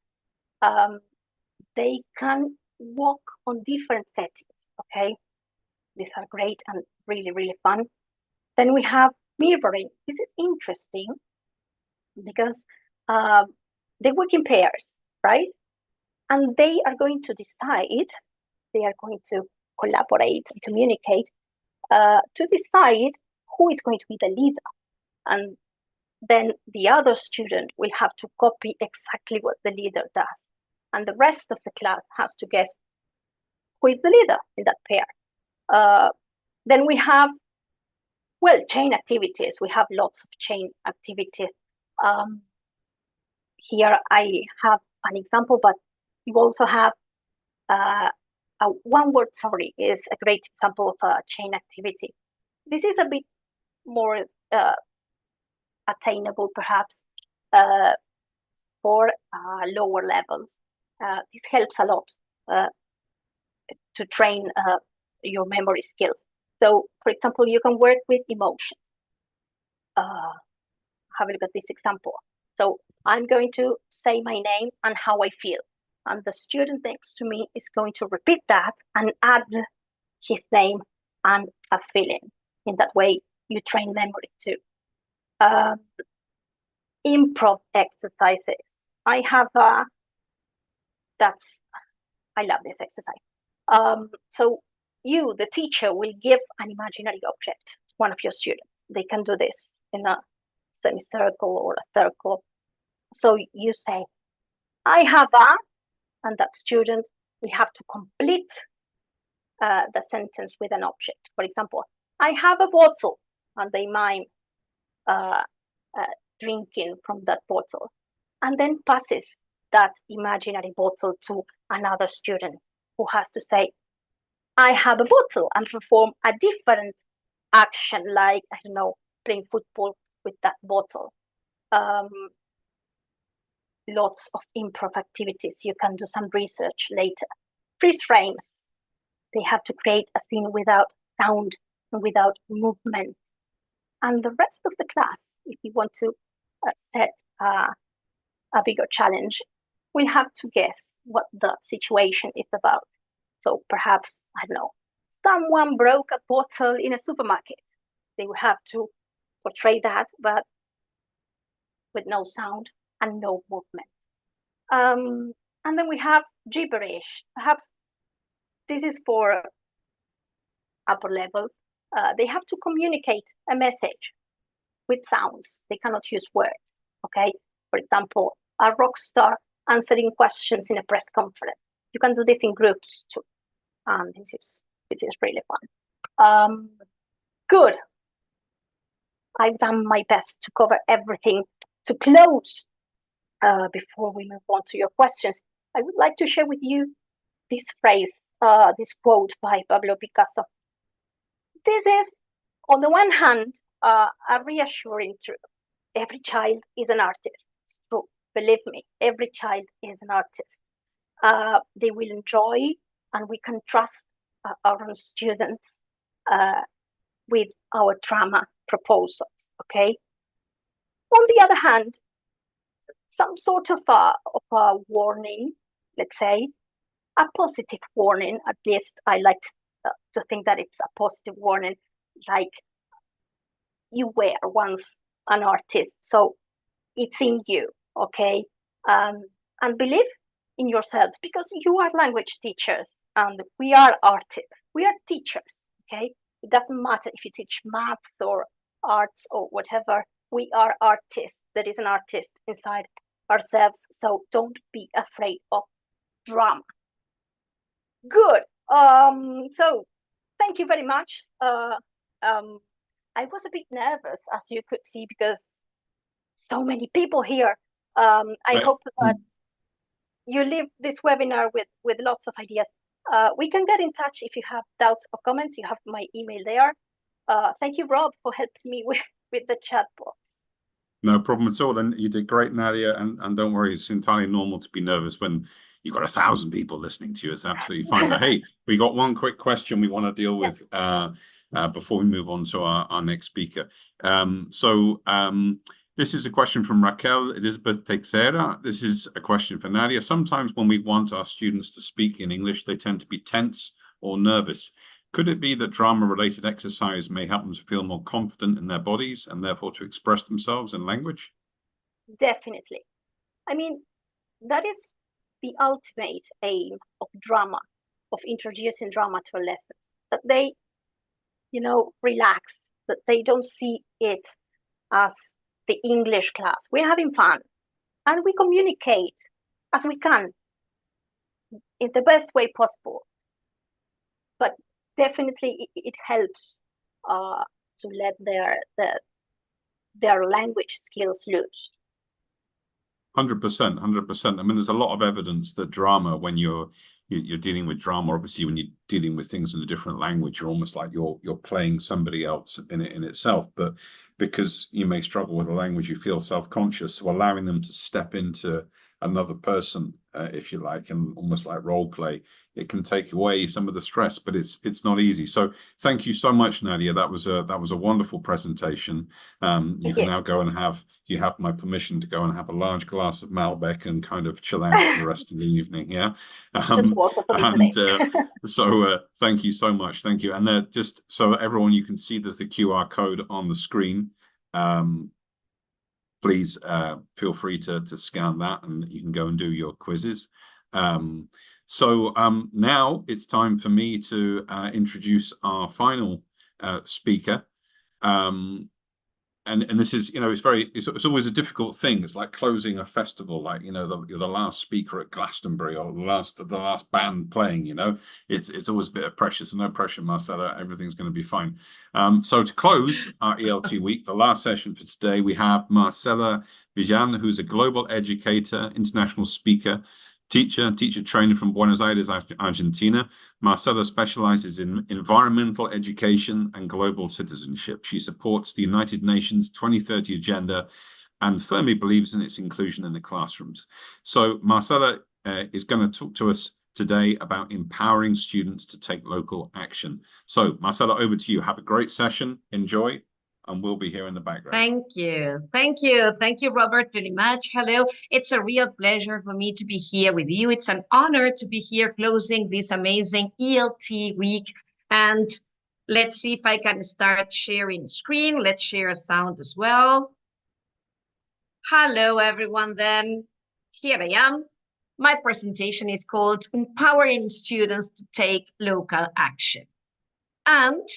They can walk on different settings, okay? These are great and really, really fun. Then we have mirroring. This is interesting because they work in pairs, right? And they are going to decide, they are going to collaborate and communicate to decide who is going to be the leader. And then the other student will have to copy exactly what the leader does. And the rest of the class has to guess who is the leader in that pair. Then we have, well, chain activities. We have lots of chain activities. Here I have an example, but you also have a one-word sorry is a great example of a chain activity. This is a bit more attainable, perhaps, for lower levels. This helps a lot to train your memory skills. So, for example, you can work with emotions. Have a look at this example. So I'm going to say my name and how I feel. And the student next to me is going to repeat that and add his name and a feeling. In that way, you train memory too. Improv exercises. I love this exercise. So you, the teacher, will give an imaginary object to one of your students. They can do this in a semicircle or a circle. So you say, I have a, and that student, we have to complete the sentence with an object. For example, I have a bottle, and they mime drinking from that bottle, and then passes that imaginary bottle to another student who has to say, I have a bottle, and perform a different action, like, I don't know, playing football with that bottle. Lots of improv activities. You can do some research later. Freeze frames. They have to create a scene without sound and without movement. And the rest of the class, if you want to set a bigger challenge, will have to guess what the situation is about. So perhaps, I don't know, someone broke a bottle in a supermarket. They will have to portray that, but with no sound and no movement. And then we have gibberish. Perhaps this is for upper level. They have to communicate a message with sounds. They cannot use words, okay? For example, a rock star answering questions in a press conference. You can do this in groups too. This is really fun. Good. I've done my best to cover everything. To close, before we move on to your questions, I would like to share with you this phrase, this quote by Pablo Picasso. This is, on the one hand, a reassuring truth. Every child is an artist. It's true. Believe me, every child is an artist. They will enjoy, and we can trust our own students with our drama proposals, okay? On the other hand, some sort of a warning, let's say, a positive warning, at least I like to think that it's a positive warning, like you were once an artist, so it's in you, okay? And believe in yourselves, because you are language teachers and we are artists, we are teachers, okay? It doesn't matter if you teach maths or arts or whatever, we are artists. There is an artist inside ourselves, so don't be afraid of drama. Good. So thank you very much. I was a bit nervous, as you could see, because so many people here. I hope that you leave this webinar with lots of ideas. We can get in touch if you have doubts or comments. You have my email there. Thank you, Rob, for helping me with the chat box. No problem at all. And you did great, Nadia. And don't worry, it's entirely normal to be nervous when you've got 1,000 people listening to you. It's absolutely fine. But hey, we got one quick question we want to deal with before we move on to our next speaker. This is a question from Raquel Elizabeth Teixeira. This is a question for Nadia. Sometimes when we want our students to speak in English, they tend to be tense or nervous. Could it be that drama-related exercise may help them to feel more confident in their bodies and therefore to express themselves in language? Definitely. I mean, that is the ultimate aim of drama, of introducing drama to our lessons, that they, relax, that they don't see it as the English class. We're having fun and we communicate as we can in the best way possible. But definitely it helps to let their language skills loose. 100%, 100%. I mean, there's a lot of evidence that drama, when you're dealing with drama, obviously when you're dealing with things in a different language, you're almost like you're playing somebody else in itself. But because you may struggle with a language, you feel self-conscious. So allowing them to step into another person, if you like, and almost like role play, it can take away some of the stress, but it's not easy. So thank you so much, Nadia. That was a wonderful presentation. You can now go and you have my permission to go and have a large glass of Malbec and kind of chill out for the rest of the evening. Yeah. Just water for me today. So thank you so much. Thank you. And just so everyone, you can see there's the QR code on the screen. Please feel free to scan that and you can go and do your quizzes. Now it's time for me to introduce our final speaker. And this is, it's always a difficult thing. It's like closing a festival, like, you're the last speaker at Glastonbury or the last band playing, it's always a bit of pressure. So no pressure, Marcela, everything's going to be fine. So to close our ELT week, the last session for today, we have Marcela Villan, who's a global educator, international speaker, teacher trainer from Buenos Aires, Argentina. Marcela specializes in environmental education and global citizenship. She supports the United Nations 2030 agenda and firmly believes in its inclusion in the classrooms. So Marcela is going to talk to us today about empowering students to take local action. So Marcela, over to you. Have a great session. Enjoy. And we'll be here in the background. Thank you, Robert, very much. Hello, it's a real pleasure for me to be here with you. It's an honor to be here closing this amazing ELT week. And let's see if I can start sharing screen. Let's share a sound as well. Hello, everyone, then. Here I am. My presentation is called Empowering Students to Take Local Action. And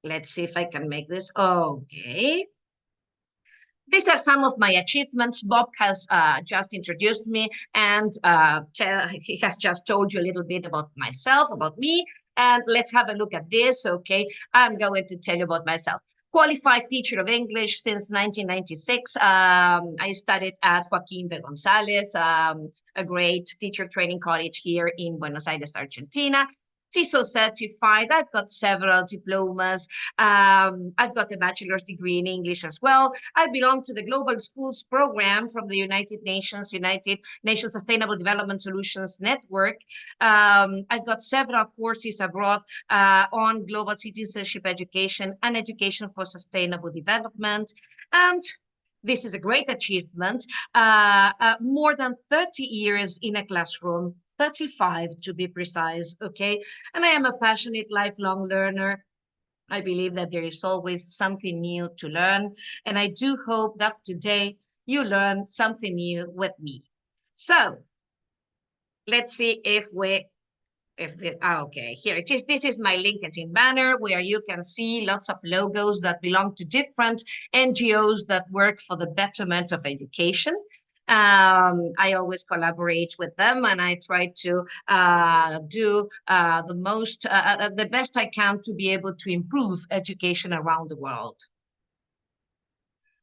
let's see if I can make this. Okay. These are some of my achievements. Bob has just introduced me and he has just told you a little bit about myself, about me. And let's have a look at this. Okay, I'm going to tell you about myself. Qualified teacher of English since 1996. I studied at Joaquín V. González, a great teacher training college here in Buenos Aires, Argentina. CISO certified. I've got several diplomas. I've got a bachelor's degree in English as well. I belong to the Global Schools Program from the United Nations Sustainable Development Solutions Network. I've got several courses abroad on global citizenship education and education for sustainable development. And this is a great achievement. More than 30 years in a classroom, 35 to be precise, okay? And I am a passionate lifelong learner. I believe that there is always something new to learn. And I do hope that today you learn something new with me. So let's see if we If this, okay, here it is. This is my LinkedIn banner where you can see lots of logos that belong to different NGOs that work for the betterment of education. I always collaborate with them, and I try to do the best I can to be able to improve education around the world.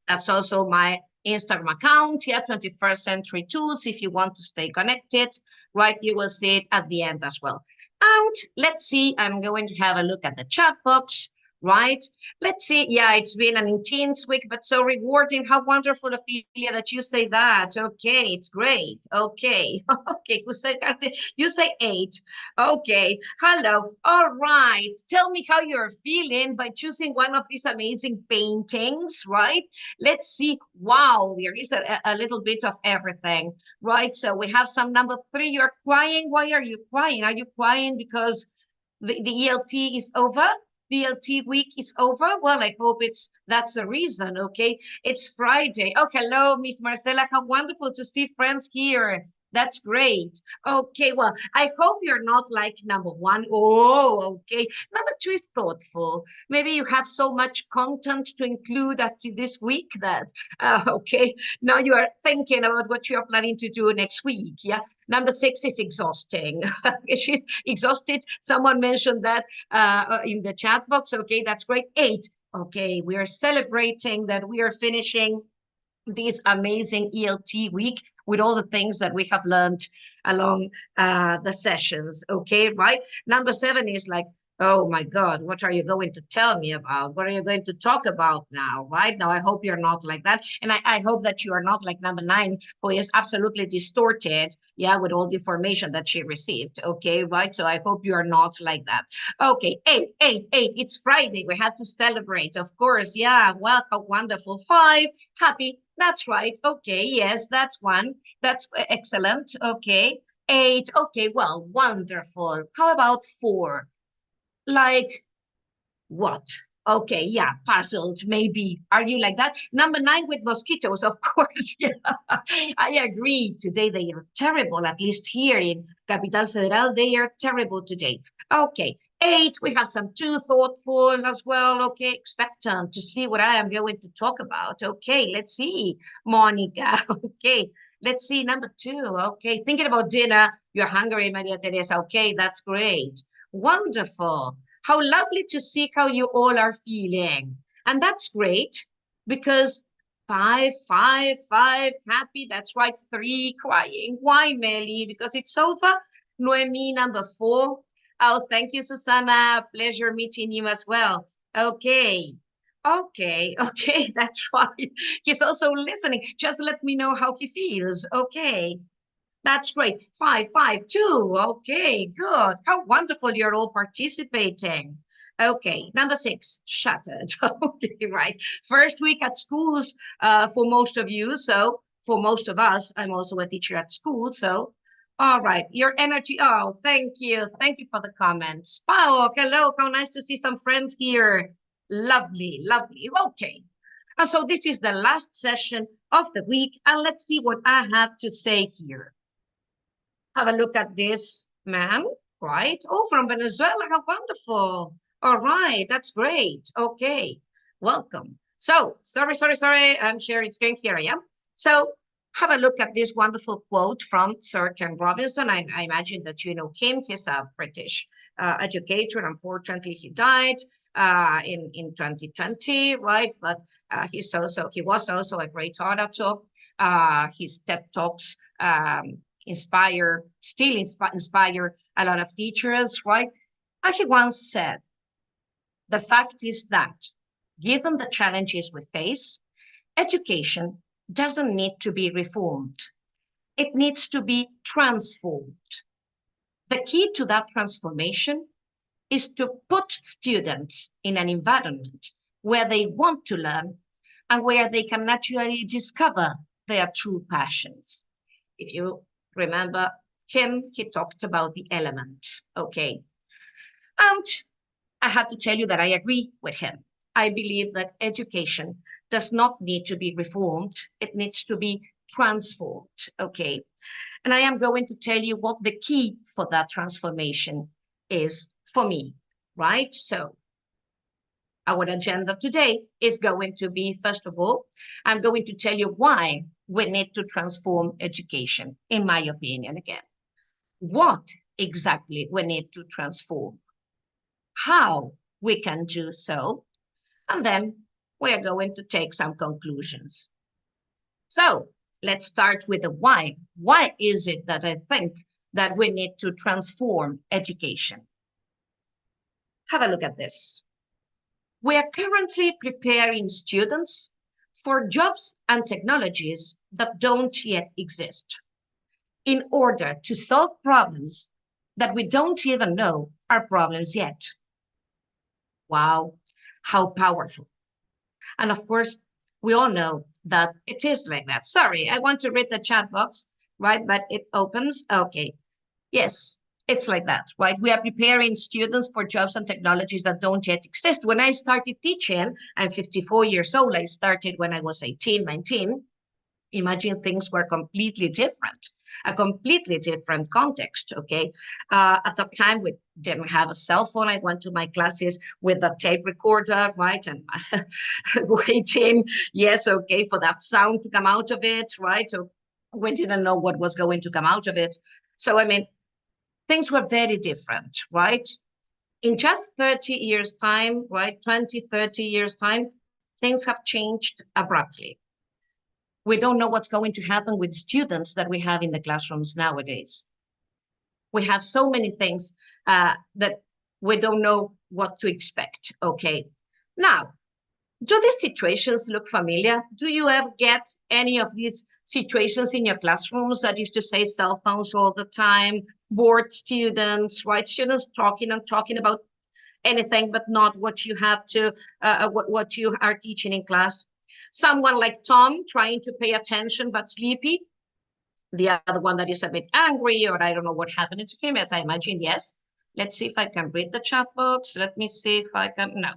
That's also my Instagram account here, 21st Century Tools. If you want to stay connected, right, you will see it at the end as well. And let's see, I'm going to have a look at the chat box, right? Let's see. Yeah, it's been an intense week, but so rewarding. How wonderful, Ophelia, that you say that. Okay, it's great. Okay. Okay, who said that? You say 8. Okay. Hello. All right. Tell me how you're feeling by choosing one of these amazing paintings, right? Let's see. Wow, there is a little bit of everything, right? So we have some number 3. You're crying. Why are you crying? Are you crying because the ELT is over? The ELT week is over? Well, I hope that's the reason, okay? It's Friday. Oh, hello, Miss Marcela. How wonderful to see friends here. That's great. Okay, well, I hope you're not like number 1. Oh, okay. Number 2 is thoughtful. Maybe you have so much content to include after this week that, okay, now you are thinking about what you are planning to do next week, yeah? Number 6 is exhausting. She's exhausted. Someone mentioned that in the chat box. Okay, that's great. 8. Okay, we are celebrating that we are finishing this amazing ELT week with all the things that we have learned along the sessions. Okay, right? Number 7 is like, oh my God, what are you going to tell me about? What are you going to talk about now, right? Now, I hope you're not like that. And I hope that you are not like number 9, who is absolutely distorted, yeah, with all the information that she received, okay, right? So I hope you are not like that. Okay, 8, it's Friday. We have to celebrate, of course. Yeah, well, how wonderful. 5, happy. That's right. Okay, yes, that's 1. That's excellent. Okay. 8, okay, well, wonderful. How about 4? Like what? Okay, yeah, puzzled, maybe. Are you like that? Number 9 with mosquitoes, of course. Yeah, I agree. Today they are terrible, at least here in Capital Federal, they are terrible today. Okay, 8, we have some 2 thoughtful as well. Okay, expectant to see what I am going to talk about. Okay, let's see, Monica. Okay, let's see, number 2. Okay, thinking about dinner. You're hungry, Maria Teresa. Okay, that's great. Wonderful. How lovely to see how you all are feeling. And that's great because 5, happy. That's right. 3, crying. Why, Melly? Because it's over. Noemi, number 4. Oh, thank you, Susanna. Pleasure meeting you as well. Okay. Okay, that's right. He's also listening. Just let me know how he feels. Okay. That's great. 5, 2. Okay, good. How wonderful you're all participating. Okay, number 6, shattered. Okay, right. First week at schools for most of you. So for most of us, I'm also a teacher at school. So, all right, your energy. Oh, thank you. Thank you for the comments. Pao, hello. How nice to see some friends here. Lovely, lovely. Okay. And so this is the last session of the week. And let's see what I have to say here. Have a look at this man, right? Oh, from Venezuela, how wonderful. All right, that's great. Okay, welcome. So, sorry, I'm sharing screen. Here I am. So, have a look at this wonderful quote from Sir Ken Robinson. I imagine that you know him. He's a British educator. Unfortunately, he died in 2020, right? But he was also a great orator. His TED Talks still inspire a lot of teachers, right? And he once said, the fact is that given the challenges we face, education doesn't need to be reformed. It needs to be transformed. The key to that transformation is to put students in an environment where they want to learn and where they can naturally discover their true passions. If you remember him, he talked about the element, okay? And I had to tell you that I agree with him. I believe that education does not need to be reformed. It needs to be transformed, okay? And I am going to tell you what the key for that transformation is for me, right? So our agenda today is going to be, first of all, I'm going to tell you why we need to transform education, in my opinion, again. What exactly we need to transform, how we can do so, and then we are going to take some conclusions. So let's start with the why. Why is it that I think that we need to transform education? Have a look at this. We are currently preparing students for jobs and technologies that don't yet exist in order to solve problems that we don't even know are problems yet. Wow, how powerful. And of course, we all know that it is like that. Sorry, I want to read the chat box, right? But it opens. Okay. Yes, it's like that, right? We are preparing students for jobs and technologies that don't yet exist. When I started teaching, I'm 54 years old. I started when I was 18, 19. Imagine things were completely different, a completely different context, okay? At the time, we didn't have a cell phone. I went to my classes with a tape recorder, right? And waiting, yes, okay, for that sound to come out of it, right? So we didn't know what was going to come out of it. So, I mean, things were very different, right? In just 30 years' time, right, 20, 30 years' time, things have changed abruptly. We don't know what's going to happen with students that we have in the classrooms nowadays. We have so many things that we don't know what to expect, okay? Now, do these situations look familiar? Do you ever get any of these situations in your classrooms that used to say cell phones all the time, bored students, right? Students talking and talking about anything but not what you have to, what you are teaching in class. Someone like Tom trying to pay attention but sleepy. The other one that is a bit angry, or I don't know what happened to him, as I imagine, yes. Let's see if I can read the chat box. Let me see if I can, no,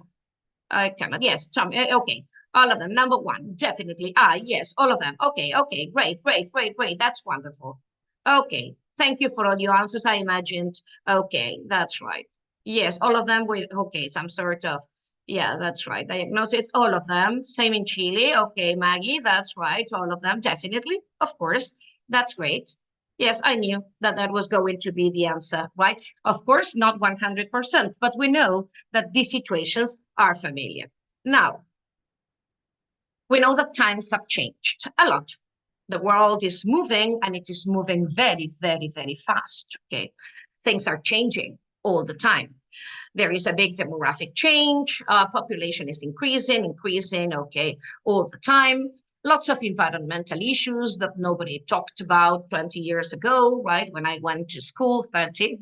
I cannot. Yes, Tom, okay. All of them. Number one, definitely. Yes, all of them. Okay, okay, great, great, great, great. That's wonderful. Okay, thank you for all your answers. I imagined. Okay, that's right. Yes, all of them with, okay, some sort of, yeah, that's right. Diagnosis, all of them. Same in Chile. Okay, Maggie, that's right. All of them, definitely. Of course, that's great. Yes, I knew that that was going to be the answer, right? Of course, not 100%, but we know that these situations are familiar. Now, we know that times have changed a lot. The world is moving, and it is moving very, very, very fast, okay? Things are changing all the time. There is a big demographic change. Population is increasing, okay, all the time. Lots of environmental issues that nobody talked about 20 years ago, right? When I went to school, 30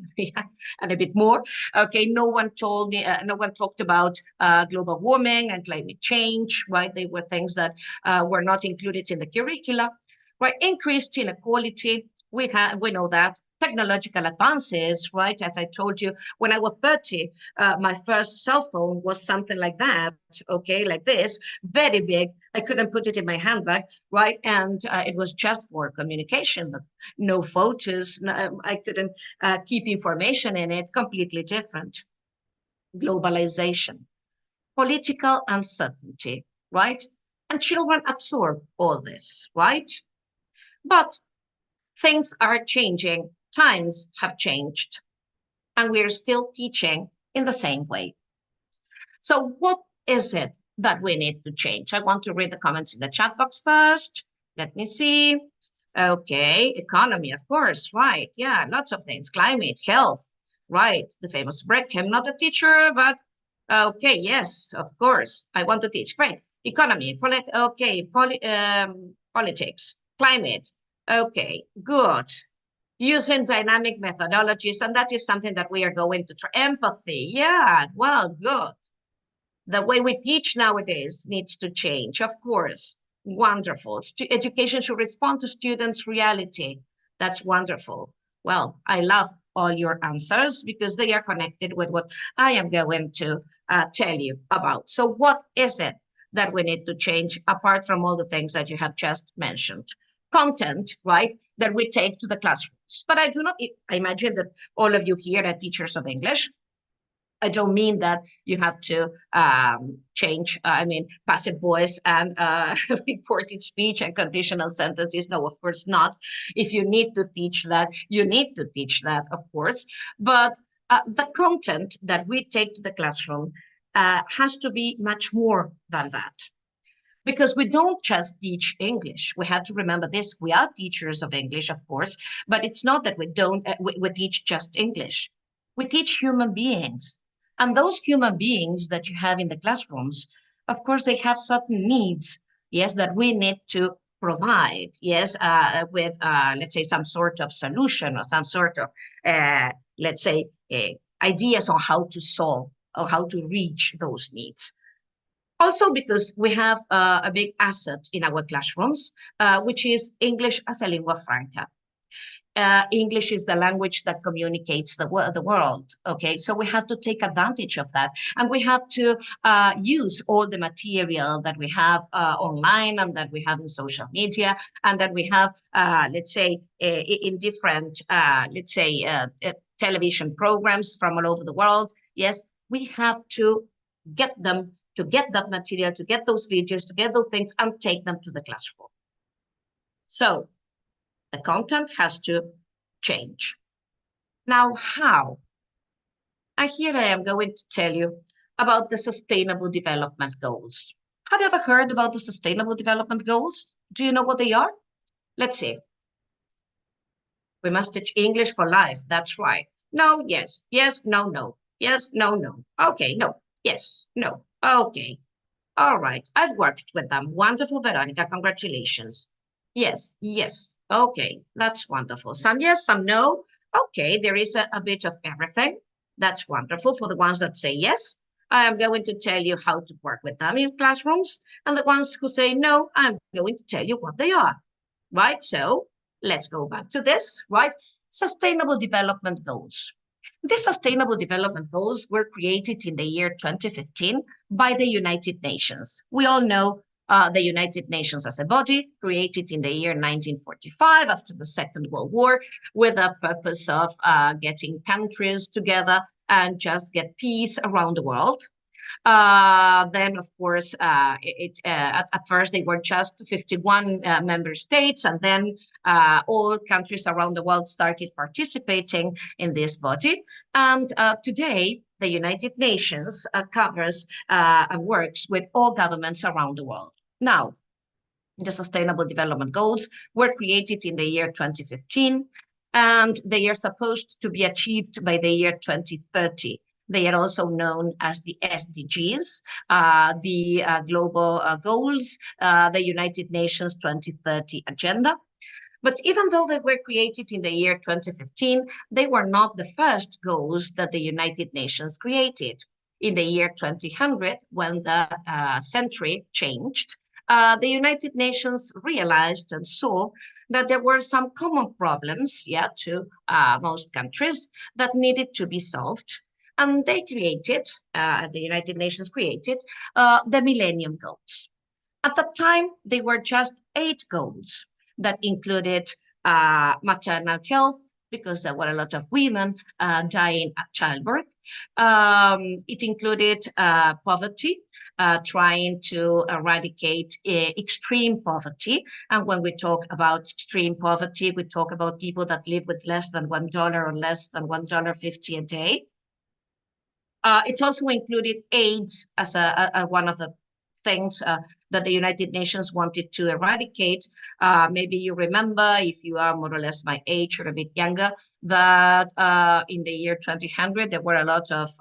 and a bit more. Okay, no one told me, no one talked about global warming and climate change, right? They were things that were not included in the curricula, right? Increased inequality, we know that. Technological advances, right? As I told you, when I was 30, my first cell phone was something like that, okay, like this, very big. I couldn't put it in my handbag, right? And it was just for communication, but no photos. No, I couldn't keep information in it, completely different. Globalization, political uncertainty, right? And children absorb all this, right? But things are changing. Times have changed, and we're still teaching in the same way. So what is it that we need to change? I want to read the comments in the chat box first. Let me see. Okay, economy, of course, right. Yeah, lots of things. Climate, health, right. The famous break. I'm not a teacher, but okay, yes, of course. I want to teach. Great. Economy, politics, climate. Okay, good. Using dynamic methodologies, and that is something that we are going to try. Empathy, yeah, well, good. The way we teach nowadays needs to change, of course. Wonderful. Education should respond to students' reality. That's wonderful. Well, I love all your answers because they are connected with what I am going to tell you about. So what is it that we need to change apart from all the things that you have just mentioned? content, right, that we take to the classrooms. But I imagine that all of you here are teachers of English. I don't mean that you have to change, passive voice and reported speech and conditional sentences. No, of course not. If you need to teach that, you need to teach that, of course. But the content that we take to the classroom has to be much more than that. Because we don't just teach English. We have to remember this. We are teachers of English, of course, but it's not that we don't, we teach just English. We teach human beings. And those human beings that you have in the classrooms, of course, they have certain needs, yes, that we need to provide, yes, with, let's say, some sort of solution or some sort of, let's say, ideas on how to solve or how to reach those needs. Also because we have a big asset in our classrooms, which is English as a lingua franca. English is the language that communicates the world, okay? So we have to take advantage of that. And we have to use all the material that we have online and that we have in social media and that we have, let's say, in different, television programs from all over the world. Yes, we have to get them, to get that material, to get those videos, to get those things and take them to the classroom. So the content has to change. Now, how? Here I am going to tell you about the Sustainable Development Goals. Have you ever heard about the Sustainable Development Goals? Do you know what they are? Let's see. We must teach English for life. That's right. No, yes, yes, no, no. Yes, no, no. Okay, no, yes, no. Okay. All right. I've worked with them. Wonderful, Veronica. Congratulations. Yes, yes. Okay, that's wonderful. Some yes, some no. Okay, there is a bit of everything. That's wonderful. For the ones that say yes, I am going to tell you how to work with them in classrooms. And the ones who say no, I'm going to tell you what they are. Right? So let's go back to this, right? Sustainable Development Goals. These Sustainable Development Goals were created in the year 2015 by the United Nations. We all know the United Nations as a body created in the year 1945 after the Second World War with the purpose of getting countries together and just get peace around the world. Then, of course, at first they were just 51 member states, and then all countries around the world started participating in this body. And today, the United Nations covers and works with all governments around the world. Now, the Sustainable Development Goals were created in the year 2015, and they are supposed to be achieved by the year 2030. They are also known as the SDGs, the global goals, the United Nations 2030 agenda. But even though they were created in the year 2015, they were not the first goals that the United Nations created. In the year 2000, when the century changed, the United Nations realized and saw that there were some common problems, to most countries that needed to be solved. And they created, the United Nations created, the Millennium Goals. At that time, they were just 8 goals that included maternal health, because there were a lot of women dying at childbirth. It included poverty, trying to eradicate extreme poverty. And when we talk about extreme poverty, we talk about people that live with less than $1 or less than $1.50 a day. It also included AIDS as one of the things that the United Nations wanted to eradicate. Maybe you remember, if you are more or less my age or a bit younger, that in the year 2000, there were a lot of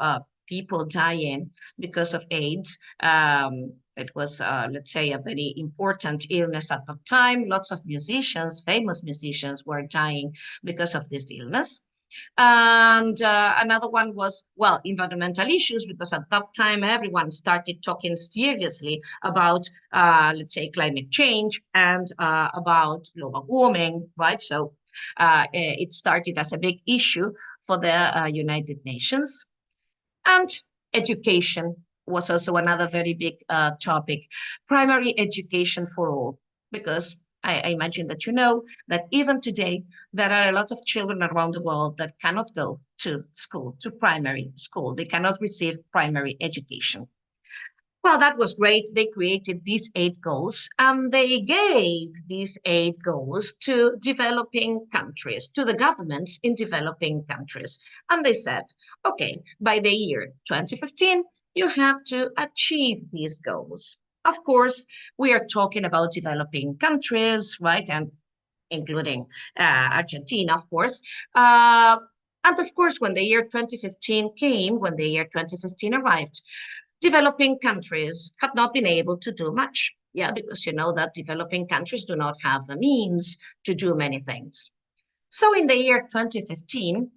people dying because of AIDS. It was, let's say, a very important illness at the time. Lots of musicians, famous musicians, were dying because of this illness. And another one was, well, environmental issues, because at that time, everyone started talking seriously about, let's say, climate change and about global warming, right? So it started as a big issue for the United Nations. And education was also another very big topic. Primary education for all, because I imagine that you know that even today, there are a lot of children around the world that cannot go to school, to primary school. They cannot receive primary education. Well, that was great. They created these 8 goals and they gave these 8 goals to developing countries, to the governments in developing countries. And they said, okay, by the year 2015, you have to achieve these goals. Of course, we are talking about developing countries, right? And including Argentina, of course. And of course, when the year 2015 came, when the year 2015 arrived, developing countries had not been able to do much. Yeah, because you know that developing countries do not have the means to do many things. So in the year 2015,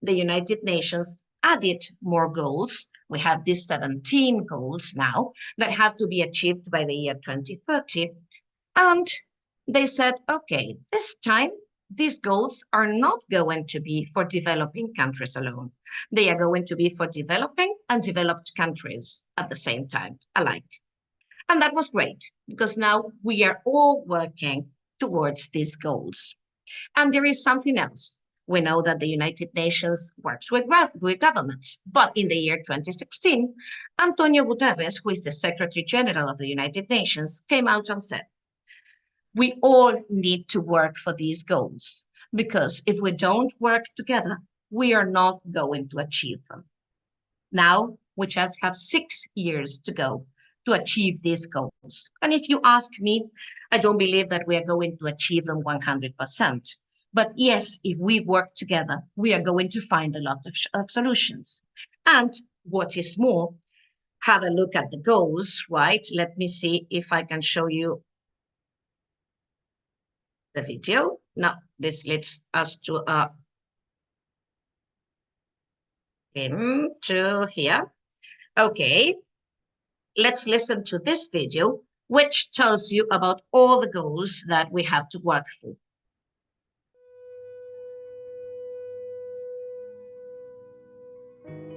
the United Nations added more goals. We have these 17 goals now that have to be achieved by the year 2030. And they said, okay, this time these goals are not going to be for developing countries alone. They are going to be for developing and developed countries at the same time, alike. And that was great, because now we are all working towards these goals. And there is something else. We know that the United Nations works with governments, but in the year 2016, Antonio Guterres, who is the Secretary General of the United Nations, came out and said, we all need to work for these goals, because if we don't work together, we are not going to achieve them. Now, we just have 6 years to go to achieve these goals. And if you ask me, I don't believe that we are going to achieve them 100%. But yes, if we work together, we are going to find a lot of solutions. And what is more, have a look at the goals, right? Let me see if I can show you the video. Now, this leads us to to here. Okay, let's listen to this video, which tells you about all the goals that we have to work for.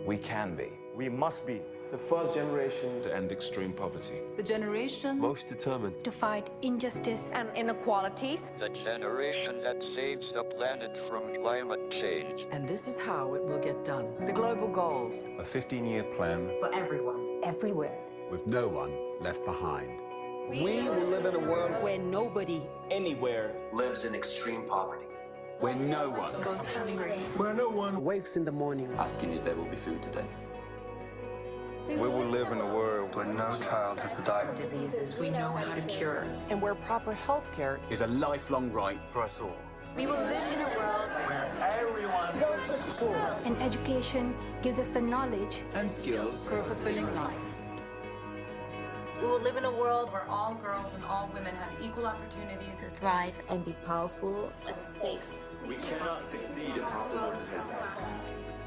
We can be. We must be the first generation to end extreme poverty. The generation Most determined to fight injustice and inequalities. The generation that saves the planet from climate change. And this is how it will get done. The global goals a 15-year plan for everyone, everywhere. with no one left behind. We will live in a world where nobody anywhere lives in extreme poverty. Where no one goes hungry. Where no one Wakes in the morning. asking if there will be food today. We will live in a world where no child has to die of Diseases we know how to cure. And where proper health care is a lifelong right for us all. We will live in a world Where everyone goes to school. And education gives us the knowledge and skills For a fulfilling life. We will live in a world where all girls and all women have equal opportunities to thrive and be powerful. and safe. we cannot succeed if half the world is held back.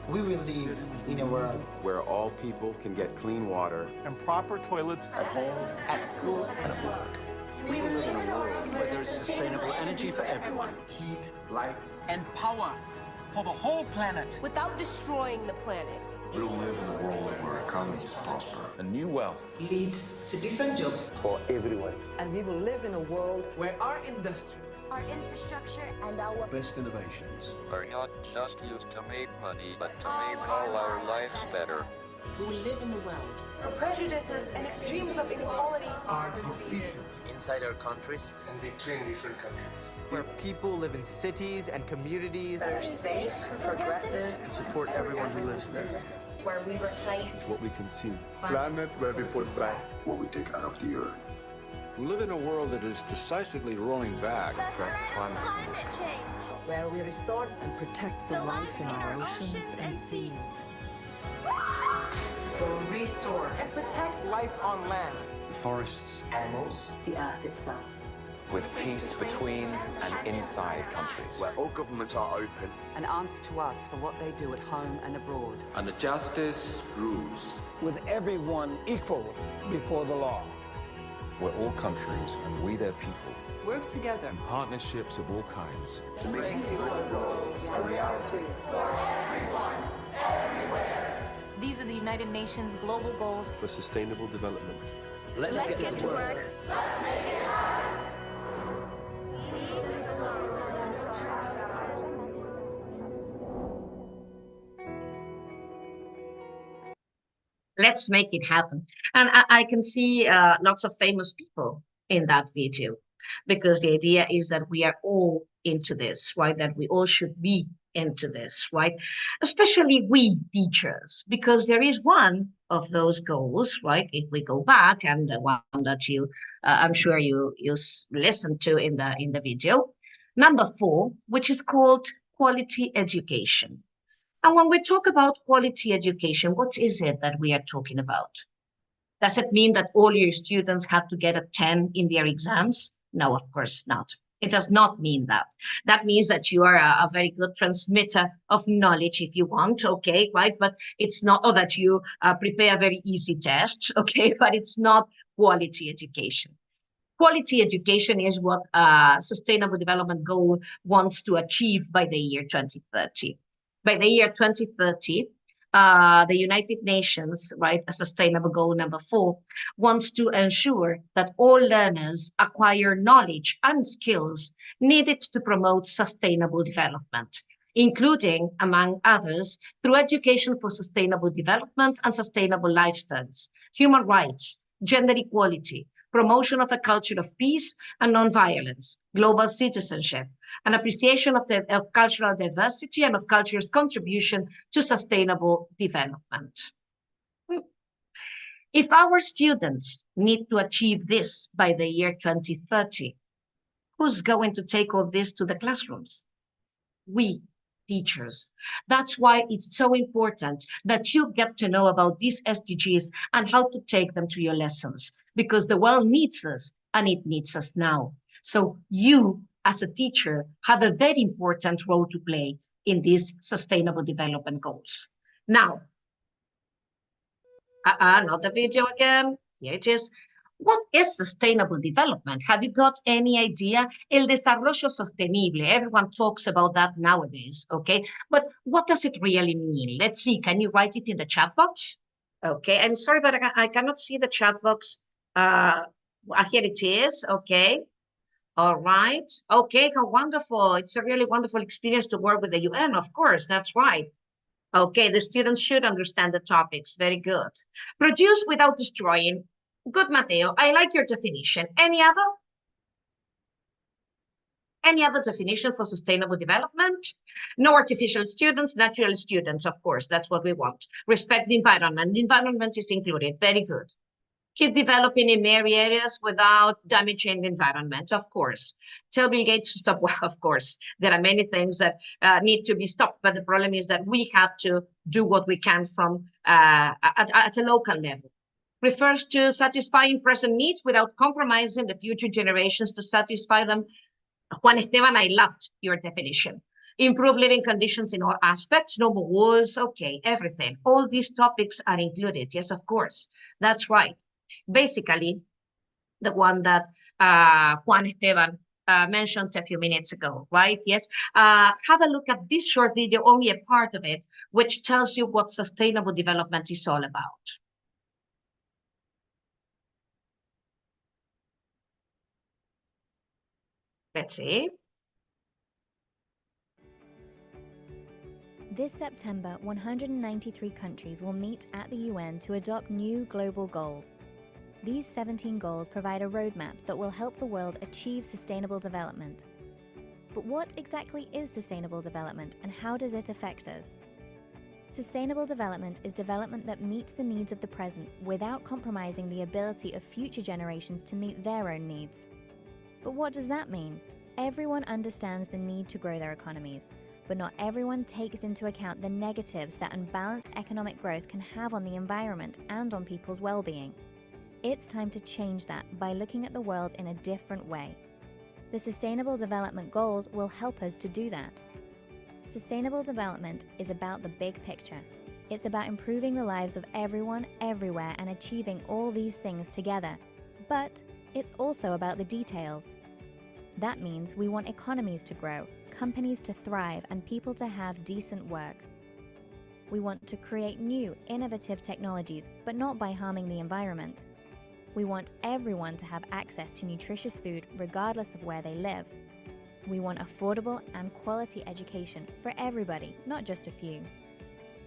We will live in a world Where all people can get clean water. And proper toilets at home, At school, and at work. We will live in a world where there's sustainable energy for everyone. Heat, light, and power for the whole planet. Without destroying the planet. We will live in a world where economies prosper. a new wealth. Lead to decent jobs. for everyone. And we will live in a world Where our industry our infrastructure, and our Best innovations. Are not just used to make money, but to make all our lives better. We will live in a world Where prejudices and extremes of inequality Are defeated inside our countries, and between different countries. where people live in cities and communities that are safe, progressive, and support everyone who lives there. where we replace What we consume. Planet where we put back what we take out of the earth. We live in a world that is decisively rolling back from climate conditions. where we restore and protect the life in our oceans and seas. will restore and protect Life on land. The forests. Animals. the earth itself. With peace between and inside countries. Where all governments are open. And answer to us for what they do at home and abroad. And the justice rules. With everyone equal before the law. Where all countries and we their people. Work together. And partnerships of all kinds. To make these goals a reality. These are the United Nations global goals. For sustainable development. Let's get to work. Let's make it happen. And I can see lots of famous people in that video, because the idea is that we are all into this, right? That we all should be into this, right? Especially we teachers, because there is one of those goals, right? If we go back, and the one that I'm sure you listened to in the video, number 4, which is called quality education. And when we talk about quality education, what is it that we are talking about? Does it mean that all your students have to get a 10 in their exams? No, of course not. It does not mean that. That means that you are a very good transmitter of knowledge, if you want, okay, right? But it's not, or that you prepare very easy tests, okay? But it's not quality education. Quality education is what Sustainable Development Goal wants to achieve by the year 2030. By the year 2030, the United Nations, right, a sustainable goal number 4, wants to ensure that all learners acquire knowledge and skills needed to promote sustainable development, including, among others, through education for sustainable development and sustainable lifestyles, human rights, gender equality, promotion of a culture of peace and nonviolence, global citizenship, an appreciation of cultural diversity and of culture's contribution to sustainable development. If our students need to achieve this by the year 2030, who's going to take all this to the classrooms? We, teachers. That's why it's so important that you get to know about these SDGs and how to take them to your lessons, because the world needs us and it needs us now. So you, as a teacher, have a very important role to play in these Sustainable Development Goals. Now, not the video again. Here it is. What is sustainable development? Have you got any idea? El desarrollo sostenible. Everyone talks about that nowadays, okay? But what does it really mean? Let's see. Can you write it in the chat box? Okay, I'm sorry, but I cannot see the chat box. Here it is, okay. All right. Okay, how wonderful. It's a really wonderful experience to work with the UN, of course, that's right. Okay, the students should understand the topics. Very good. Produce without destroying. Good, Mateo. I like your definition. Any other? Any other definition for sustainable development? No artificial students, natural students, of course. That's what we want. Respect the environment. The environment is included. Very good. Keep developing in many areas without damaging the environment, of course. Tell Bill Gates to stop. Well, of course, there are many things that need to be stopped, but the problem is that we have to do what we can from at a local level. Refers to satisfying present needs without compromising the future generations to satisfy them. Juan Esteban, I loved your definition. Improve living conditions in all aspects, no more wars, okay, everything. All these topics are included, yes, of course, that's right. Basically, the one that Juan Esteban mentioned a few minutes ago, right? Yes. Have a look at this short video, only a part of it, which tells you what sustainable development is all about. Let's see. This September, 193 countries will meet at the UN to adopt new global goals. These 17 goals provide a roadmap that will help the world achieve sustainable development. But what exactly is sustainable development and how does it affect us? Sustainable development is development that meets the needs of the present without compromising the ability of future generations to meet their own needs. But what does that mean? Everyone understands the need to grow their economies, but not everyone takes into account the negatives that unbalanced economic growth can have on the environment and on people's well-being. It's time to change that by looking at the world in a different way. The Sustainable Development Goals will help us to do that. Sustainable development is about the big picture. It's about improving the lives of everyone, everywhere, and achieving all these things together. But it's also about the details. That means we want economies to grow, companies to thrive, and people to have decent work. We want to create new, innovative technologies, but not by harming the environment. We want everyone to have access to nutritious food regardless of where they live. We want affordable and quality education for everybody, not just a few.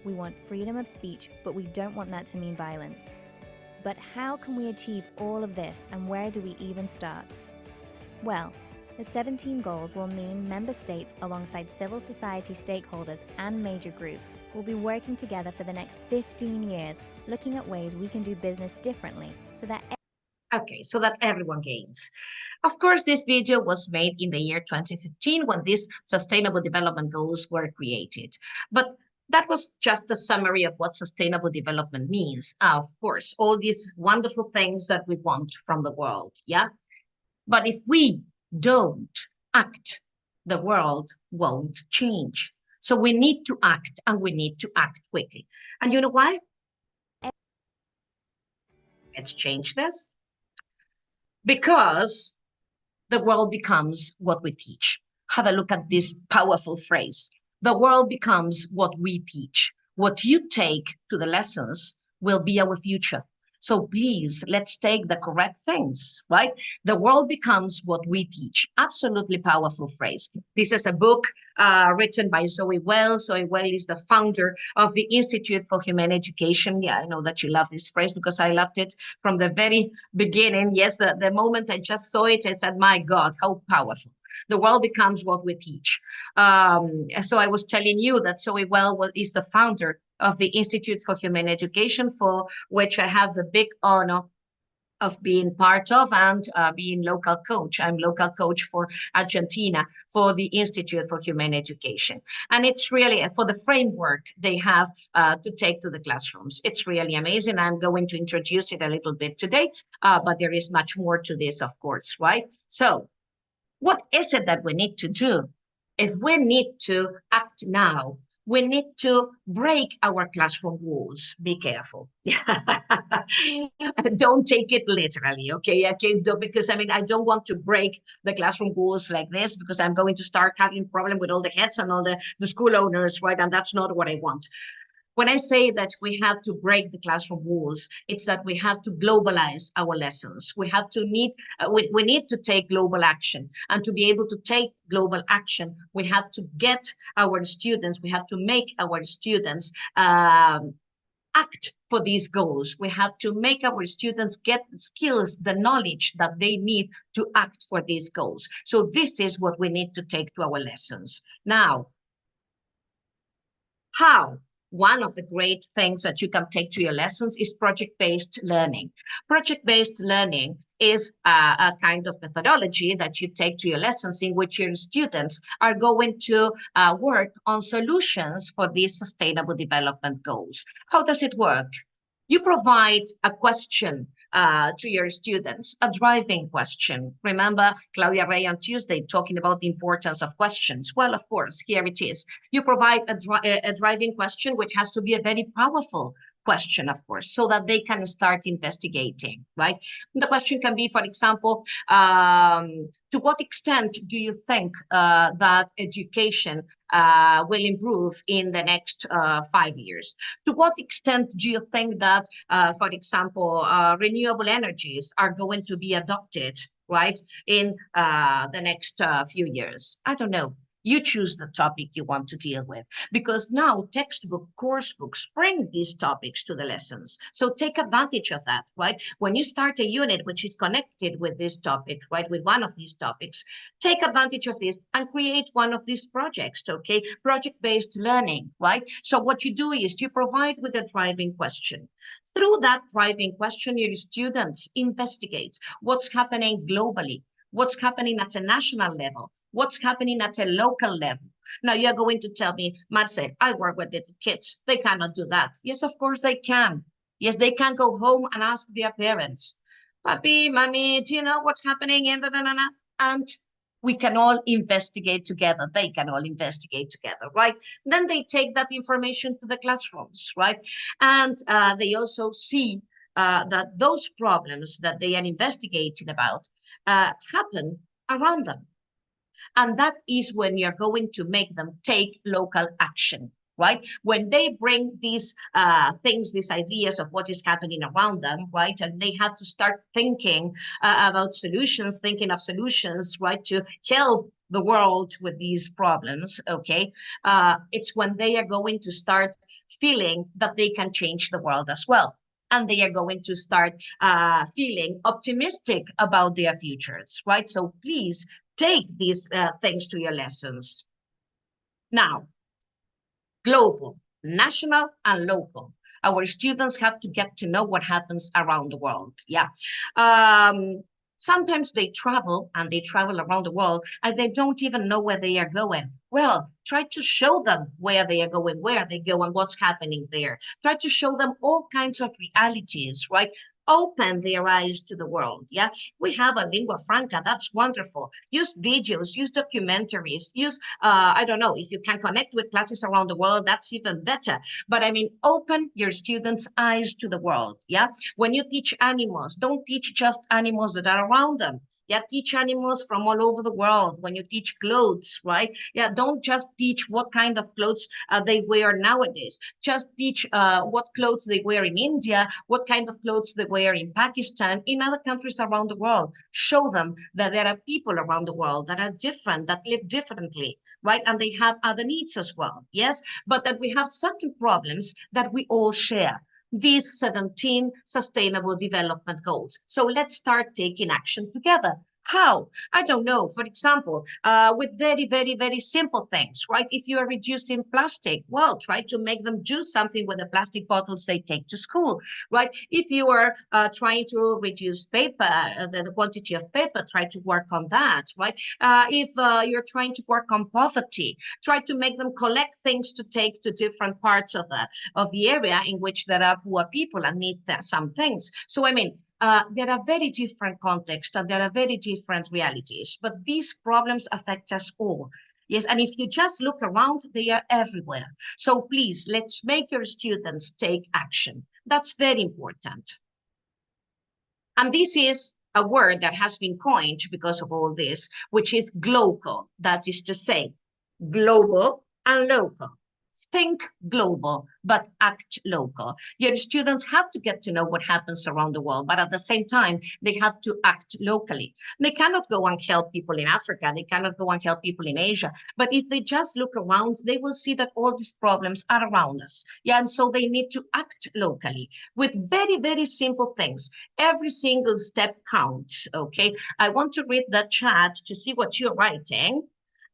We want freedom of speech, but we don't want that to mean violence. But how can we achieve all of this, and where do we even start? Well, the 17 goals will mean member states, alongside civil society stakeholders and major groups, will be working together for the next 15 years, looking at ways we can do business differently so that everyone gains. Of course, this video was made in the year 2015 when these Sustainable Development Goals were created. But that was just a summary of what sustainable development means. Of course, all these wonderful things that we want from the world, yeah? But if we don't act, the world won't change. So we need to act, and we need to act quickly. And you know why? Let's change this. Because the world becomes what we teach. Have a look at this powerful phrase. The world becomes what we teach. What you take to the lessons will be our future. So please, let's take the correct things, right? The world becomes what we teach. Absolutely powerful phrase. This is a book written by Zoe Well. Zoe Well is the founder of the Institute for Humane Education. Yeah, I know that you love this phrase because I loved it from the very beginning. Yes, the moment I just saw it, I said, my God, how powerful. The world becomes what we teach. So I was telling you that Zoe Well is the founder of the Institute for Humane Education, for which I have the big honor of being part of and being local coach. I'm local coach for Argentina for the Institute for Humane Education. And it's really for the framework they have to take to the classrooms. It's really amazing. I'm going to introduce it a little bit today, but there is much more to this, of course, right? So what is it that we need to do? If we need to act now, we need to break our classroom walls. Be careful. Don't take it literally, okay? Because I don't want to break the classroom walls like this, because I'm going to start having problem with all the heads and all the school owners, right? And that's not what I want. When I say that we have to break the classroom walls, it's that we have to globalize our lessons. We need to take global action. And to be able to take global action, we have to get our students, we have to make our students act for these goals. We have to make our students get the skills, the knowledge that they need to act for these goals. So this is what we need to take to our lessons. Now, how? One of the great things that you can take to your lessons is project-based learning. Project-based learning is a kind of methodology that you take to your lessons in which your students are going to work on solutions for these sustainable development goals. How does it work? You provide a question to your students, a driving question. Remember Claudia Ray on Tuesday talking about the importance of questions? Well, of course, here it is. You provide a driving question, which has to be a very powerful question, of course, so that they can start investigating, right? The question can be, for example, to what extent do you think that education will improve in the next 5 years? To what extent do you think that, for example, renewable energies are going to be adopted, right, in the next few years? I don't know. You choose the topic you want to deal with, because now textbook, course books bring these topics to the lessons. So take advantage of that, right? When you start a unit which is connected with this topic, right, with one of these topics, take advantage of this and create one of these projects, okay? Project-based learning, right? So what you do is you provide with a driving question. Through that driving question, your students investigate what's happening globally, what's happening at a national level, what's happening at a local level. Now you're going to tell me, Marcel, I work with little kids. They cannot do that. Yes, of course they can. Yes, they can go home and ask their parents, Papi, Mommy, do you know what's happening in the And we can all investigate together. They can all investigate together, right? Then they take that information to the classrooms, right? And they also see that those problems that they are investigating about happen around them. And that is when you're going to make them take local action, right? When they bring these things, these ideas of what is happening around them, right? And they have to start thinking about solutions, thinking of solutions, right? To help the world with these problems, okay? It's when they are going to start feeling that they can change the world as well. And they are going to start feeling optimistic about their futures, right? So please take these things to your lessons. Now, global, national, and local. Our students have to get to know what happens around the world. Yeah. Sometimes they travel around the world and they don't even know where they are going. Well, try to show them where they are going, where they go, and what's happening there. Try to show them all kinds of realities, right? Open their eyes to the world. Yeah, we have a lingua franca. That's wonderful. Use videos, use documentaries, use I don't know, if you can connect with classes around the world, that's even better. But I mean, open your students' eyes to the world. Yeah, when you teach animals, don't teach just animals that are around them. Yeah, teach animals from all over the world. When you teach clothes, right? Yeah, don't just teach what kind of clothes they wear nowadays. Just teach what clothes they wear in India, what kind of clothes they wear in Pakistan, in other countries around the world. Show them that there are people around the world that are different, that live differently, right? And they have other needs as well, yes? But that we have certain problems that we all share. These 17 Sustainable Development Goals. So let's start taking action together. How? I don't know. For example, with very, very, very simple things, right? If you are reducing plastic, well, try to make them do something with the plastic bottles they take to school, right? If you are trying to reduce paper, the quantity of paper, try to work on that, right? If you're trying to work on poverty, try to make them collect things to take to different parts of the area in which there are poor people and need some things. So, I mean, there are very different contexts and there are very different realities, but these problems affect us all. Yes, and if you just look around, they are everywhere. So please, let's make your students take action. That's very important. And this is a word that has been coined because of all this, which is global. That is to say, global and local. Think global, but act local. Your students have to get to know what happens around the world, but at the same time, they have to act locally. They cannot go and help people in Africa. They cannot go and help people in Asia. But if they just look around, they will see that all these problems are around us. Yeah, and so they need to act locally with very, very simple things. Every single step counts, okay? I want to read the chat to see what you're writing.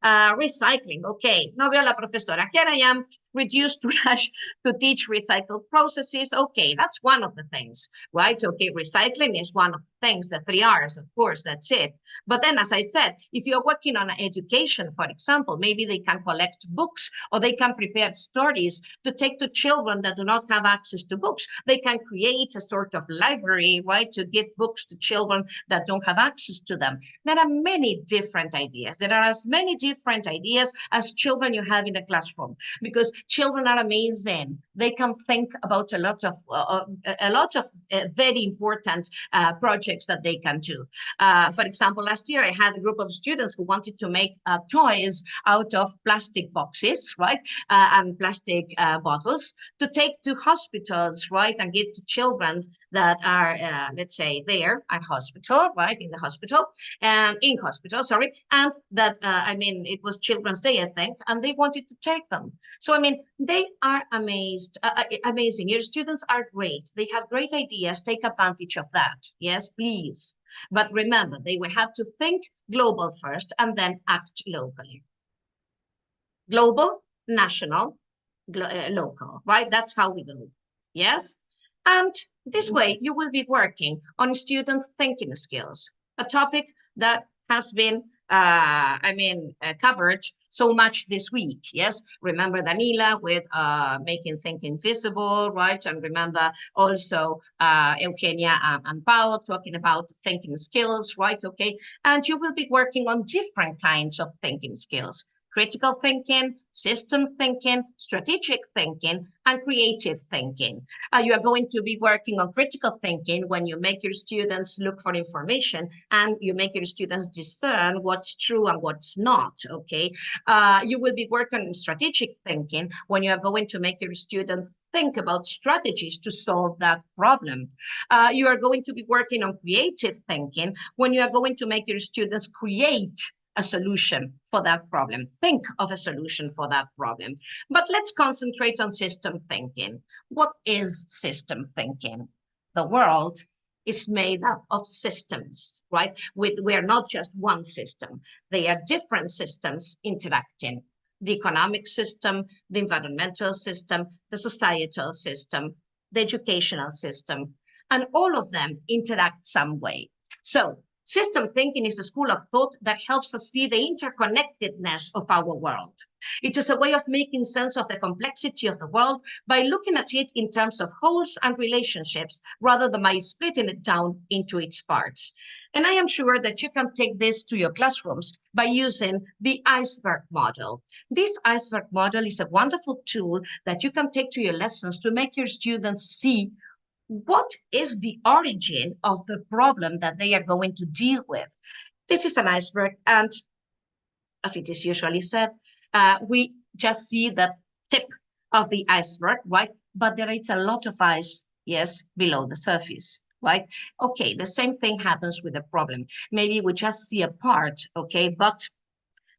Recycling, okay. No veo la profesora. Here I am, reduce trash to teach recycled processes. Okay, that's one of the things, right? Okay, recycling is one of the things, the 3 R's, of course, that's it. But then, as I said, if you're working on education, for example, maybe they can collect books or they can prepare stories to take to children that do not have access to books. They can create a sort of library, right, to give books to children that don't have access to them. There are many different ideas. There are as many different ideas as children you have in a classroom, because children are amazing. They can think about a lot of very important projects that they can do. For example, last year I had a group of students who wanted to make toys out of plastic boxes, right, and plastic bottles to take to hospitals, right, and give to children that are, let's say, there at hospital, right, in the hospital, and in hospital, sorry, and that, I mean, it was Children's Day, I think, and they wanted to take them. So, I mean, they are amazing. Your students are great. They have great ideas. Take advantage of that. Yes, please. But remember, they will have to think global first and then act locally. Global, national, local, right? That's how we go. Yes? And this way, you will be working on students' thinking skills, a topic that has been covered so much this week. Yes, remember Danila with making thinking visible, right? And remember also Eugenia and Paul talking about thinking skills, right? Okay, and you will be working on different kinds of thinking skills: critical thinking, system thinking, strategic thinking, and creative thinking. You are going to be working on critical thinking when you make your students look for information and you make your students discern what's true and what's not, okay? You will be working on strategic thinking when you are going to make your students think about strategies to solve that problem. You are going to be working on creative thinking when you are going to make your students create a solution for that problem. Think of a solution for that problem. But let's concentrate on system thinking. What is system thinking? The world is made up of systems, right? We're not just one system. They are different systems interacting. The economic system, the environmental system, the societal system, the educational system, and all of them interact some way. So system thinking is a school of thought that helps us see the interconnectedness of our world. It is a way of making sense of the complexity of the world by looking at it in terms of wholes and relationships, rather than by splitting it down into its parts. And I am sure that you can take this to your classrooms by using the iceberg model. This iceberg model is a wonderful tool that you can take to your lessons to make your students see what is the origin of the problem that they are going to deal with. This is an iceberg, and as it is usually said, we just see the tip of the iceberg, right? But there is a lot of ice, yes, below the surface, right? Okay, the same thing happens with the problem. Maybe we just see a part, okay, but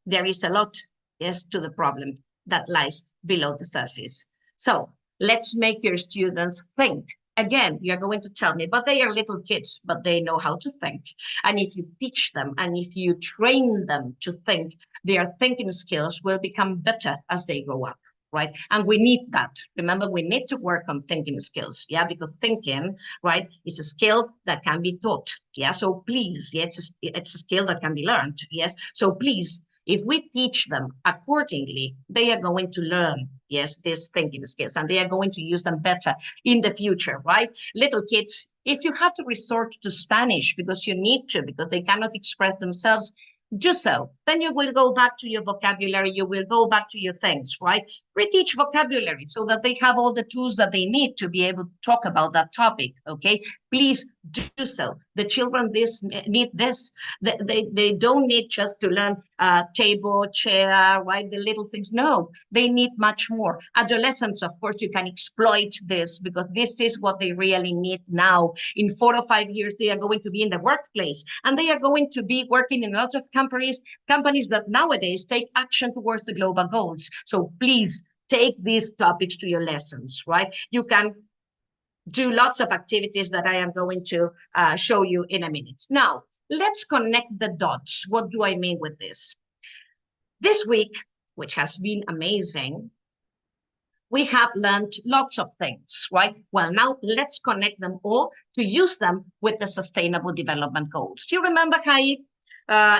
there is a lot, yes, to the problem that lies below the surface. So let's make your students think. Again, you're going to tell me, but they are little kids, but they know how to think. And if you teach them and if you train them to think, their thinking skills will become better as they grow up, right? And we need that. Remember, we need to work on thinking skills, yeah, because thinking, right, is a skill that can be taught, yeah? So please, yeah, it's a skill that can be learned, yes? So please, if we teach them accordingly, they are going to learn, yes, these thinking skills, and they are going to use them better in the future, right? Little kids, if you have to resort to Spanish because you need to, because they cannot express themselves, do so. Then you will go back to your vocabulary, you will go back to your things, right? Reteach vocabulary so that they have all the tools that they need to be able to talk about that topic, okay? Please do so. The children need this. They don't need just to learn table, chair, right? The little things. No, they need much more. Adolescents, of course, you can exploit this because this is what they really need now. In 4 or 5 years, they are going to be in the workplace and they are going to be working in a lot of companies that nowadays take action towards the global goals. So please take these topics to your lessons, right? You can do lots of activities that I am going to show you in a minute. Now, let's connect the dots. What do I mean with this? This week, which has been amazing, we have learned lots of things, right? Well, now let's connect them all to use them with the Sustainable Development Goals. Do you remember, Kai,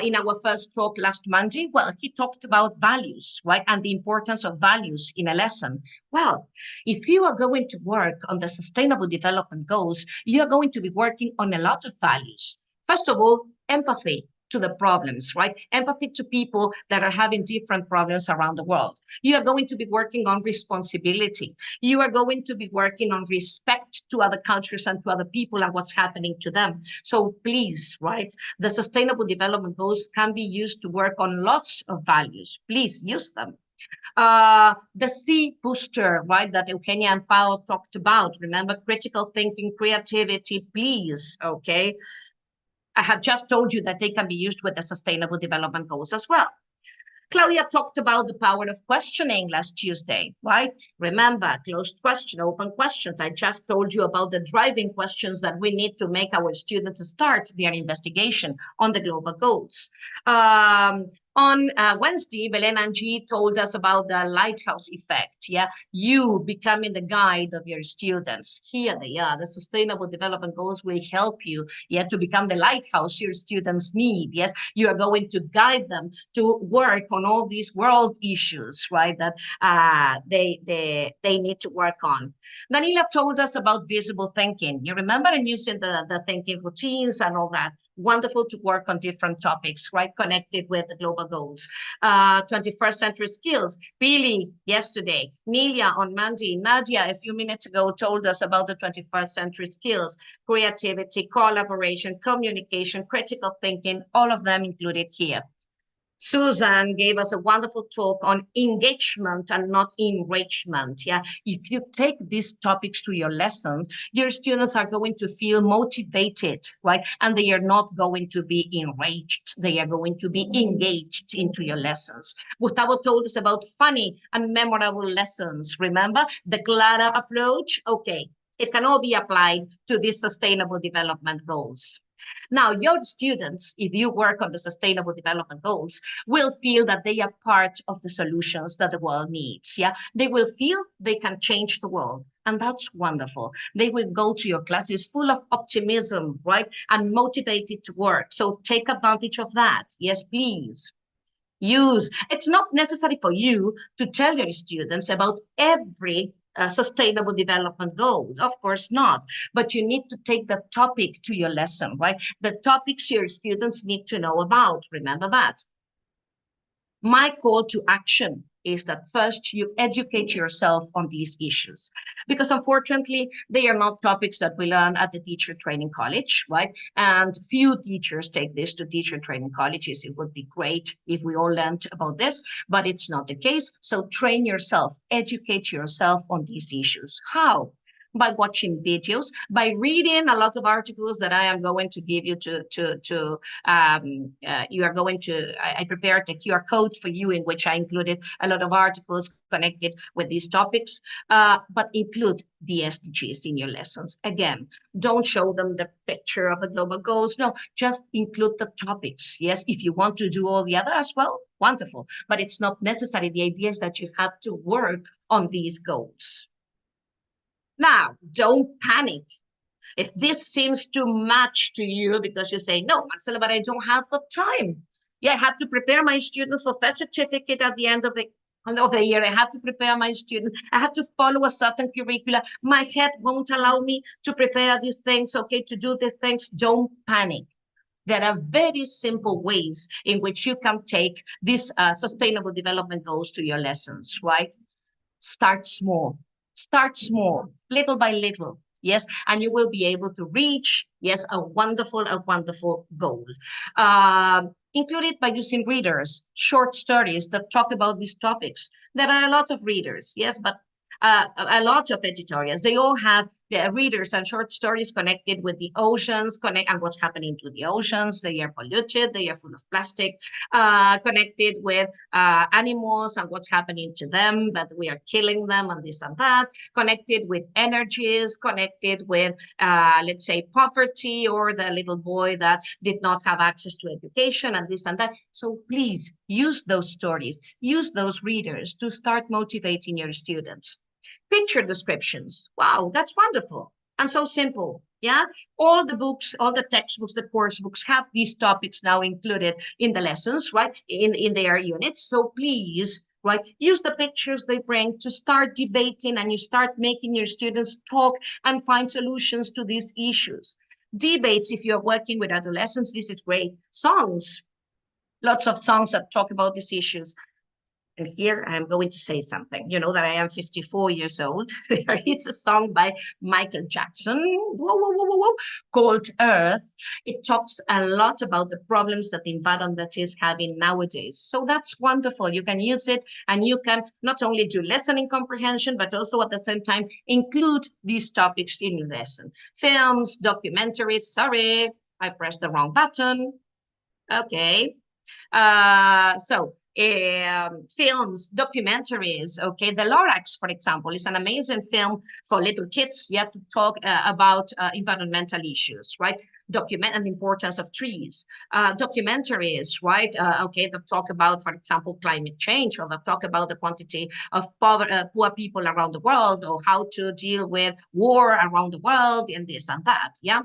in our first talk last Monday? Well, he talked about values, right? And the importance of values in a lesson. Well, if you are going to work on the Sustainable Development Goals, you are going to be working on a lot of values. First of all, empathy to the problems, right? Empathy to people that are having different problems around the world. You are going to be working on responsibility. You are going to be working on respect to other cultures and to other people and what's happening to them. So please, right? The Sustainable Development Goals can be used to work on lots of values. Please use them. The C booster, right, that Eugenia and Paul talked about. Remember, critical thinking, creativity, please, okay? I have just told you that they can be used with the Sustainable Development Goals as well. Claudia talked about the power of questioning last Tuesday, right? Remember, closed question, open questions. I just told you about the driving questions that we need to make our students start their investigation on the global goals. On Wednesday, Belen and G told us about the lighthouse effect. Yeah, you becoming the guide of your students. Here they are. The Sustainable Development Goals will help you, yeah, to become the lighthouse your students need. Yes, you are going to guide them to work on all these world issues, right? That they need to work on. Danila told us about visible thinking. You remember, and using the thinking routines and all that. Wonderful to work on different topics, right? Connected with the global goals. 21st century skills. Billy yesterday, Nelia on Monday, Nadia a few minutes ago told us about the 21st century skills, creativity, collaboration, communication, critical thinking, all of them included here. Susan gave us a wonderful talk on engagement and not enragement. Yeah, if you take these topics to your lesson, your students are going to feel motivated, right? And they are not going to be enraged. They are going to be engaged into your lessons. Gustavo told us about funny and memorable lessons. Remember the Clara approach? Okay, it can all be applied to these sustainable development goals. Now, your students, if you work on the Sustainable Development Goals, will feel that they are part of the solutions that the world needs. Yeah, they will feel they can change the world. And that's wonderful. They will go to your classes full of optimism, right? And motivated to work. So take advantage of that. Yes, please. Use. It's not necessary for you to tell your students about every sustainable development goal. Of course not. But you need to take the topic to your lesson, right? The topics your students need to know about. Remember that. My call to action is that first you educate yourself on these issues, because unfortunately they are not topics that we learn at the teacher training college, right? And few teachers take this to teacher training colleges. It would be great if we all learned about this, but it's not the case. So train yourself, educate yourself on these issues. How? By watching videos, by reading a lot of articles that I am going to give you you are going to, I prepared a QR code for you in which I included a lot of articles connected with these topics, but include the SDGs in your lessons. Again, don't show them the picture of the global goals. No, just include the topics. Yes, if you want to do all the other as well, wonderful, but it's not necessary. The idea is that you have to work on these goals. Now, don't panic. If this seems too much to you because you say, no, Marcela, but I don't have the time. Yeah, I have to prepare my students for that certificate at the end of the year. I have to prepare my students. I have to follow a certain curricula. My head won't allow me to prepare these things, okay, to do these things. Don't panic. There are very simple ways in which you can take these sustainable development goals to your lessons, right? Start small. Start small, little by little. Yes, and you will be able to reach, yes, a wonderful goal. Include it by using readers, short stories that talk about these topics. There are a lot of readers, yes, but a lot of editorials. They all have the readers and short stories connected with the oceans, and what's happening to the oceans. They are polluted, they are full of plastic, connected with animals and what's happening to them, that we are killing them and this and that, connected with energies, connected with, let's say, poverty, or the little boy that did not have access to education and this and that. So please use those stories, use those readers to start motivating your students. Picture descriptions. Wow, that's wonderful and so simple. Yeah, all the books, all the textbooks, the course books have these topics now included in the lessons, right? In their units. So please, right, use the pictures they bring to start debating, and you start making your students talk and find solutions to these issues. Debates, if you're working with adolescents, this is great. Songs, lots of songs that talk about these issues. And here I'm going to say something. You know that I am 54 years old. There is a song by Michael Jackson, called Earth. It talks a lot about the problems that the environment is having nowadays. So that's wonderful. You can use it, and you can not only do listening comprehension, but also at the same time include these topics in your lesson. Films, documentaries. Sorry, I pressed the wrong button. Okay. Films, documentaries, okay. The Lorax, for example, is an amazing film for little kids, yeah, to talk about environmental issues, right? Document the importance of trees. Documentaries, right? Okay, that talk about, for example, climate change, or that talk about the quantity of poor people around the world, or how to deal with war around the world, and this and that, yeah?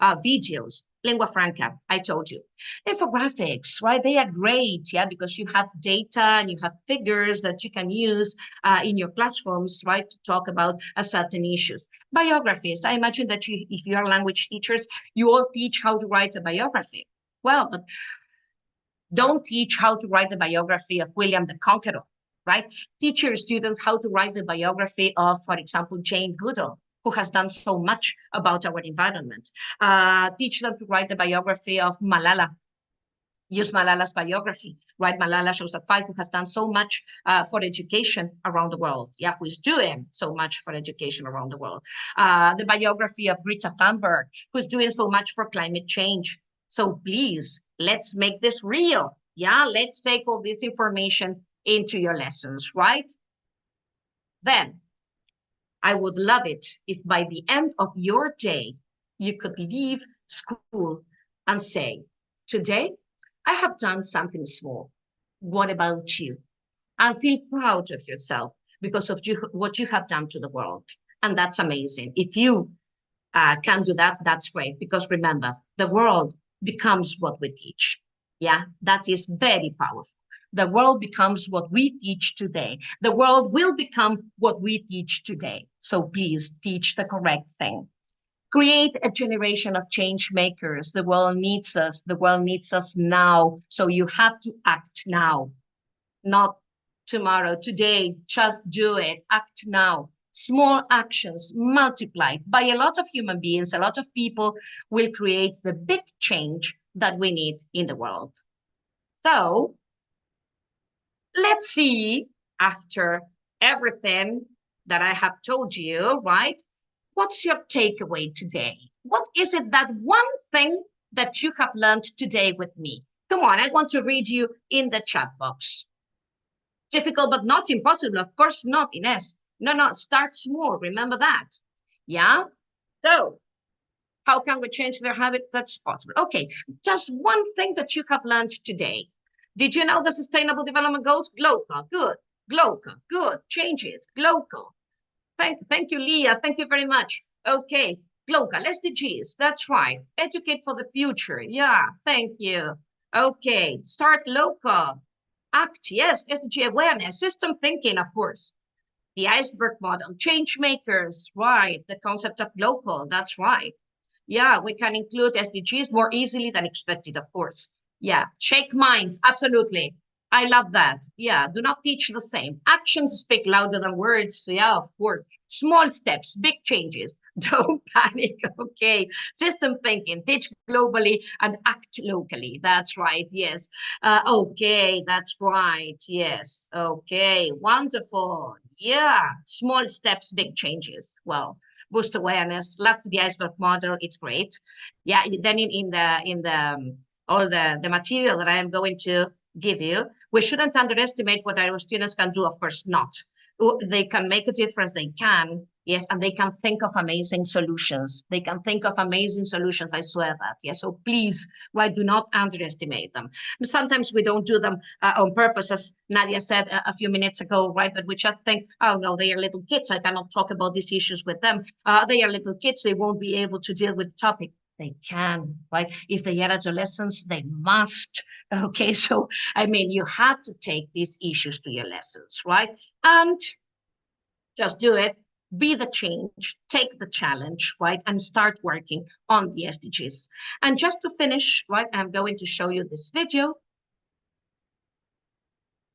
Videos. Lingua franca, I told you. Infographics, right? They are great, yeah, because you have data and you have figures that you can use in your classrooms, right, to talk about certain issues. Biographies. I imagine that if you are language teachers, you all teach how to write a biography. Well, but don't teach how to write the biography of William the Conqueror, right? Teach your students how to write the biography of, for example, Jane Goodall, who has done so much about our environment. Teach them to write the biography of Malala, Use Malala's biography, right? Malala Yousafzai, who has done so much for education around the world. Yeah, who is doing so much for education around the world. The biography of Greta Thunberg, who's doing so much for climate change. So please, let's make this real. Yeah, let's take all this information into your lessons, right? Then, I would love it if by the end of your day, you could leave school and say, today, I have done something small. What about you? And feel proud of yourself because of what you have done to the world. And that's amazing. If you can do that, that's great. Because remember, the world becomes what we teach. Yeah, that is very powerful. The world becomes what we teach today. The world will become what we teach today. So please teach the correct thing. Create a generation of change makers. The world needs us. The world needs us now. So you have to act now, not tomorrow, today. Just do it. Act now. Small actions multiplied by a lot of human beings, a lot of people will create the big change that we need in the world. So let's see, after everything that I have told you, right? What's your takeaway today? What is it, that one thing that you have learned today with me? Come on, I want to read you in the chat box. Difficult, but not impossible. Of course not, Ines. No, start small. Remember that. Yeah? So, how can we change their habit? That's possible. Okay, just one thing that you have learned today. Did you know the Sustainable Development Goals? Global, good. Global, good. Changes, global. Thank you, Leah. Thank you very much. Okay, global SDGs. That's right. Educate for the future. Yeah, thank you. Okay, start local. Act, yes, SDG awareness, system thinking, of course. The iceberg model, change makers, right. The concept of local, that's right. Yeah, we can include SDGs more easily than expected, of course. Yeah, shake minds, absolutely. I love that. Yeah, do not teach the same. Actions speak louder than words. Yeah, of course. Small steps, big changes. Don't panic, okay? System thinking, teach globally and act locally. That's right, yes. Okay, that's right, yes. Okay, wonderful. Yeah, small steps, big changes. Well, boost awareness, love to the iceberg model, it's great. Yeah, then in the all the material that I am going to give you, we shouldn't underestimate what our students can do, of course not. They can make a difference, they can, yes, and they can think of amazing solutions. They can think of amazing solutions, I swear that, yes, so please, right, do not underestimate them. Sometimes we don't do them on purpose, as Nadia said a few minutes ago, right, but we just think, oh no, they are little kids, I cannot talk about these issues with them. They are little kids, they won't be able to deal with the topic. They can, right? If they are adolescents, they must. Okay, so I mean, you have to take these issues to your lessons, right? And just do it. Be the change, take the challenge, right? And start working on the SDGs. And just to finish, right, I'm going to show you this video,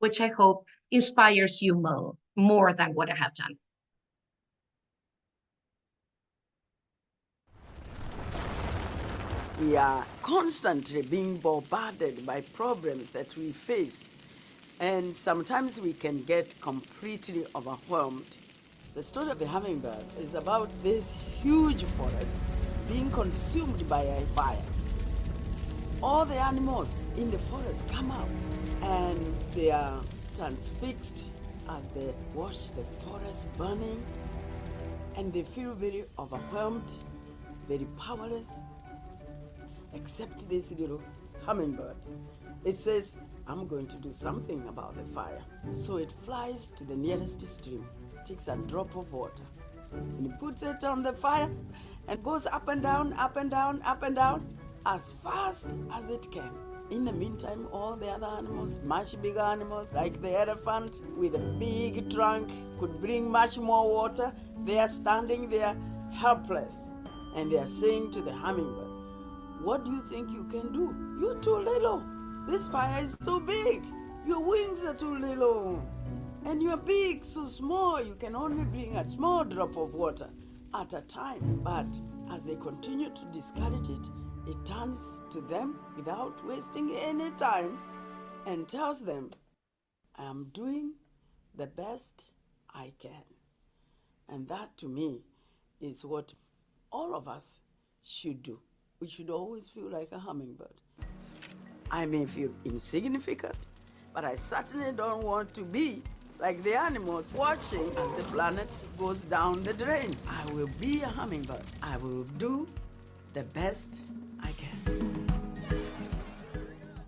which I hope inspires you more than what I have done. We are constantly being bombarded by problems that we face, and sometimes we can get completely overwhelmed. The story of the hummingbird is about this huge forest being consumed by a fire. All the animals in the forest come out, and they are transfixed as they watch the forest burning, and they feel very overwhelmed, very powerless, except this little hummingbird. It says, I'm going to do something about the fire. So it flies to the nearest stream, takes a drop of water, and it puts it on the fire and goes up and down, up and down, up and down, as fast as it can. In the meantime, all the other animals, much bigger animals, like the elephant with a big trunk, could bring much more water. They are standing there helpless, and they are saying to the hummingbird, what do you think you can do? You're too little. This fire is too big. Your wings are too little. And you're big, so small, you can only bring a small drop of water at a time. But as they continue to discourage it it turns to them without wasting any time and tells them, I am doing the best I can. And that, to me, is what all of us should do. We should always feel like a hummingbird. I may feel insignificant, but I certainly don't want to be like the animals watching as the planet goes down the drain. I will be a hummingbird. I will do the best I can.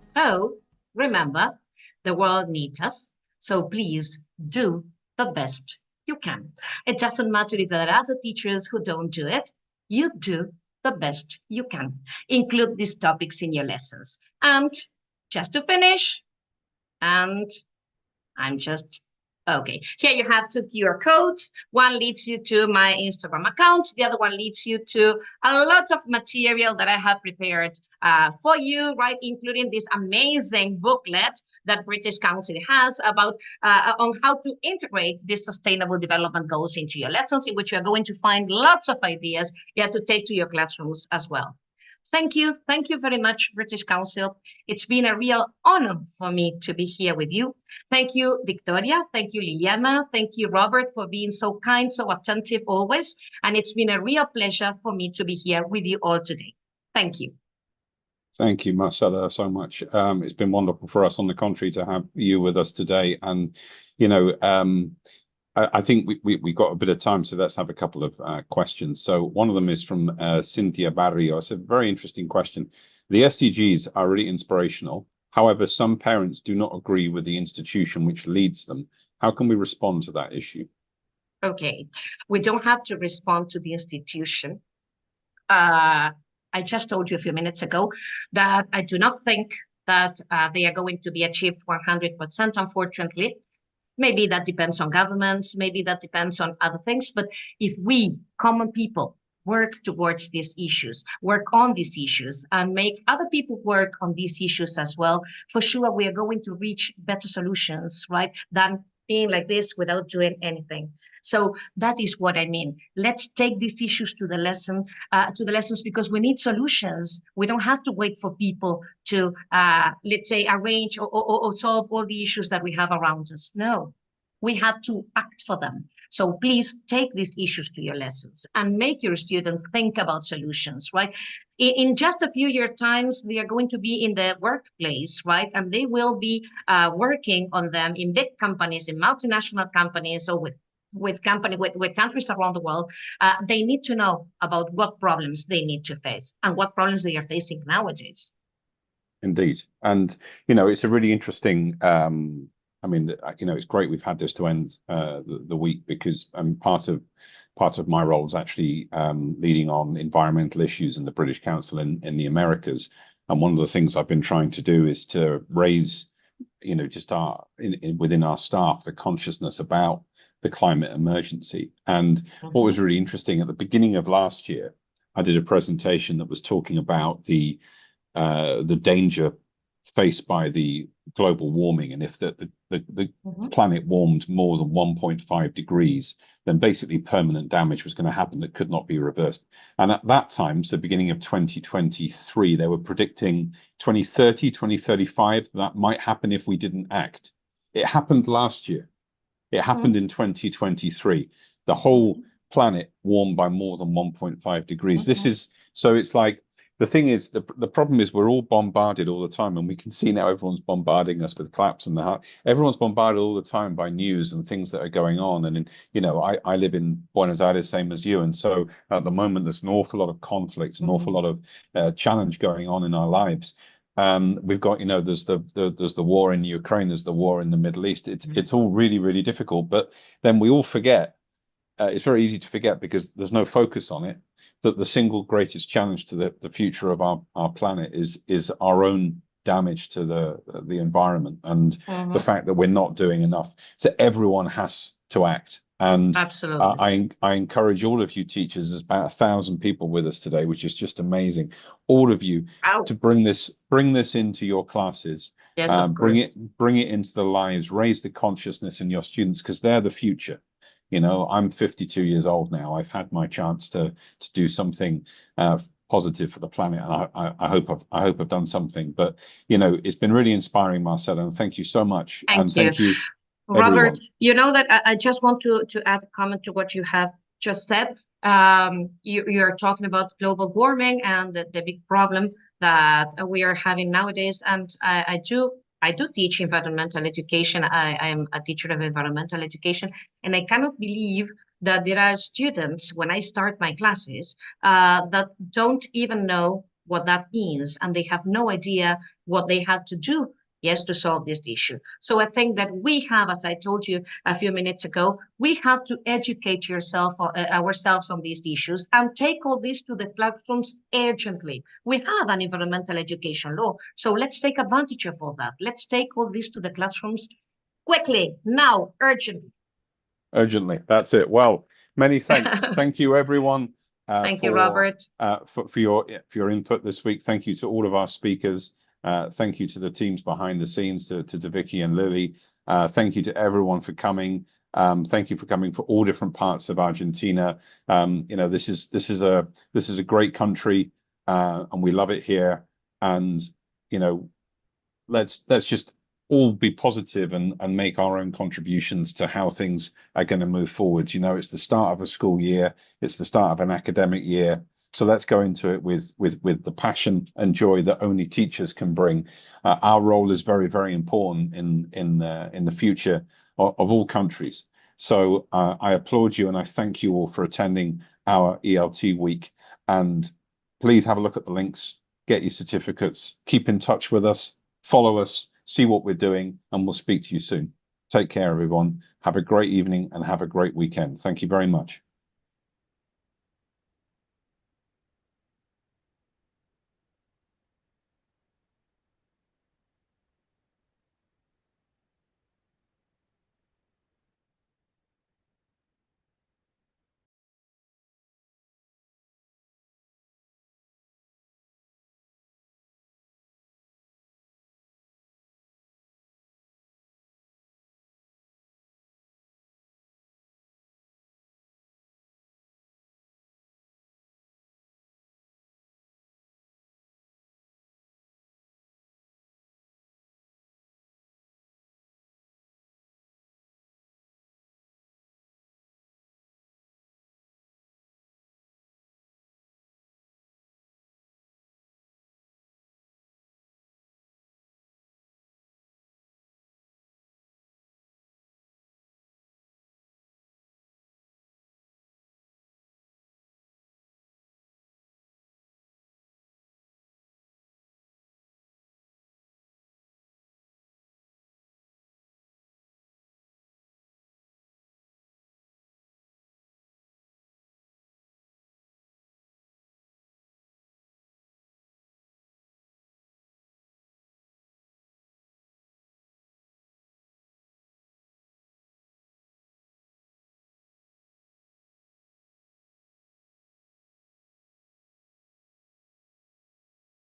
So remember, the world needs us. So please do the best you can. It doesn't matter if there are other teachers who don't do it. You do the best you can. Include these topics in your lessons. And just to finish, and I'm just okay. Here you have two QR codes. One leads you to my Instagram account. The other one leads you to a lot of material that I have prepared for you, right? Including this amazing booklet that British Council has about on how to integrate these sustainable development goals into your lessons, in which you're going to find lots of ideas you have to take to your classrooms as well. Thank you. Thank you very much, British Council. It's been a real honor for me to be here with you. Thank you, Victoria. Thank you, Liliana. Thank you, Robert, for being so kind, so attentive always. And it's been a real pleasure for me to be here with you all today. Thank you. Thank you, Marcela, so much. It's been wonderful for us, on the contrary, to have you with us today. And, you know, I think we got a bit of time, so let's have a couple of questions. So one of them is from Cynthia Barrio. It's a very interesting question. The SDGs are really inspirational. However, some parents do not agree with the institution which leads them. How can we respond to that issue? Okay, we don't have to respond to the institution. I just told you a few minutes ago that I do not think that they are going to be achieved 100%, unfortunately. Maybe that depends on governments, maybe that depends on other things. But if we, common people, work towards these issues, work on these issues, and make other people work on these issues as well, for sure we are going to reach better solutions, right, than being like this without doing anything. So that is what I mean. Let's take these issues to the lessons, because we need solutions. We don't have to wait for people to, let's say, arrange or solve all the issues that we have around us. No, we have to act for them. So please take these issues to your lessons and make your students think about solutions, right? In just a few year times, they are going to be in the workplace, right? And they will be working on them in big companies, in multinational companies, or with countries around the world. They need to know about what problems they need to face and what problems they are facing nowadays. Indeed. And, you know, it's a really interesting, I mean, you know, it's great we've had this to end the week, because part of my role is actually leading on environmental issues in the British Council in the Americas. And one of the things I've been trying to do is to raise, you know, just within our staff, the consciousness about the climate emergency. And what was really interesting, at the beginning of last year, I did a presentation that was talking about the danger faced by the global warming, and if the planet warmed more than 1.5 degrees, then basically permanent damage was going to happen that could not be reversed. And at that time, so beginning of 2023, they were predicting 2030, 2035, that might happen if we didn't act. It happened last year. It happened in 2023. The whole planet warmed by more than 1.5 degrees. This is, so it's like, the thing is, the problem is we're all bombarded all the time, and we can see now everyone's bombarding us with claps and the heart. Everyone's bombarded all the time by news and things that are going on. And, you know, I live in Buenos Aires, same as you. And so at the moment, there's an awful lot of conflict, an awful lot of challenge going on in our lives. We've got, you know, there's the war in Ukraine, there's the war in the Middle East. It's all really, really difficult. But then we all forget, it's very easy to forget because there's no focus on it, that the single greatest challenge to the future of our planet is our own damage to the environment, and the fact that we're not doing enough. So everyone has to act. And absolutely, I encourage all of you teachers. There's about 1,000 people with us today, which is just amazing. All of you to bring this into your classes. Yes, bring it into the lives. Raise the consciousness in your students, because they're the future. You know, I'm 52 years old now. I've had my chance to do something positive for the planet. And I hope I've done something. But you know, it's been really inspiring, Marcela, and thank you so much. Thank you, Robert. Everyone. You know that I just want to add a comment to what you have just said. You're talking about global warming and the big problem that we are having nowadays. And I do teach environmental education. I am a teacher of environmental education, and I cannot believe that there are students when I start my classes that don't even know what that means, and they have no idea what they have to do, yes, to solve this issue. So I think that we have, as I told you a few minutes ago, we have to educate ourselves on these issues and take all this to the classrooms urgently. We have an environmental education law, so let's take advantage of all that. Let's take all this to the classrooms quickly, now, urgently. Urgently, that's it. Well, many thanks. Thank you, everyone. Thank you, Robert. For your input this week. Thank you to all of our speakers. Thank you to the teams behind the scenes, to Vicky and Lily. Thank you to everyone for coming. Thank you for coming for all different parts of Argentina. You know, this is a great country, and we love it here. And you know, let's just all be positive and make our own contributions to how things are going to move forward. You know, it's the start of a school year. It's the start of an academic year. So let's go into it with the passion and joy that only teachers can bring. Our role is very, very important in the future of all countries. So I applaud you and I thank you all for attending our ELT week. And please have a look at the links, get your certificates, keep in touch with us, follow us, see what we're doing, and we'll speak to you soon. Take care, everyone. Have a great evening and have a great weekend. Thank you very much.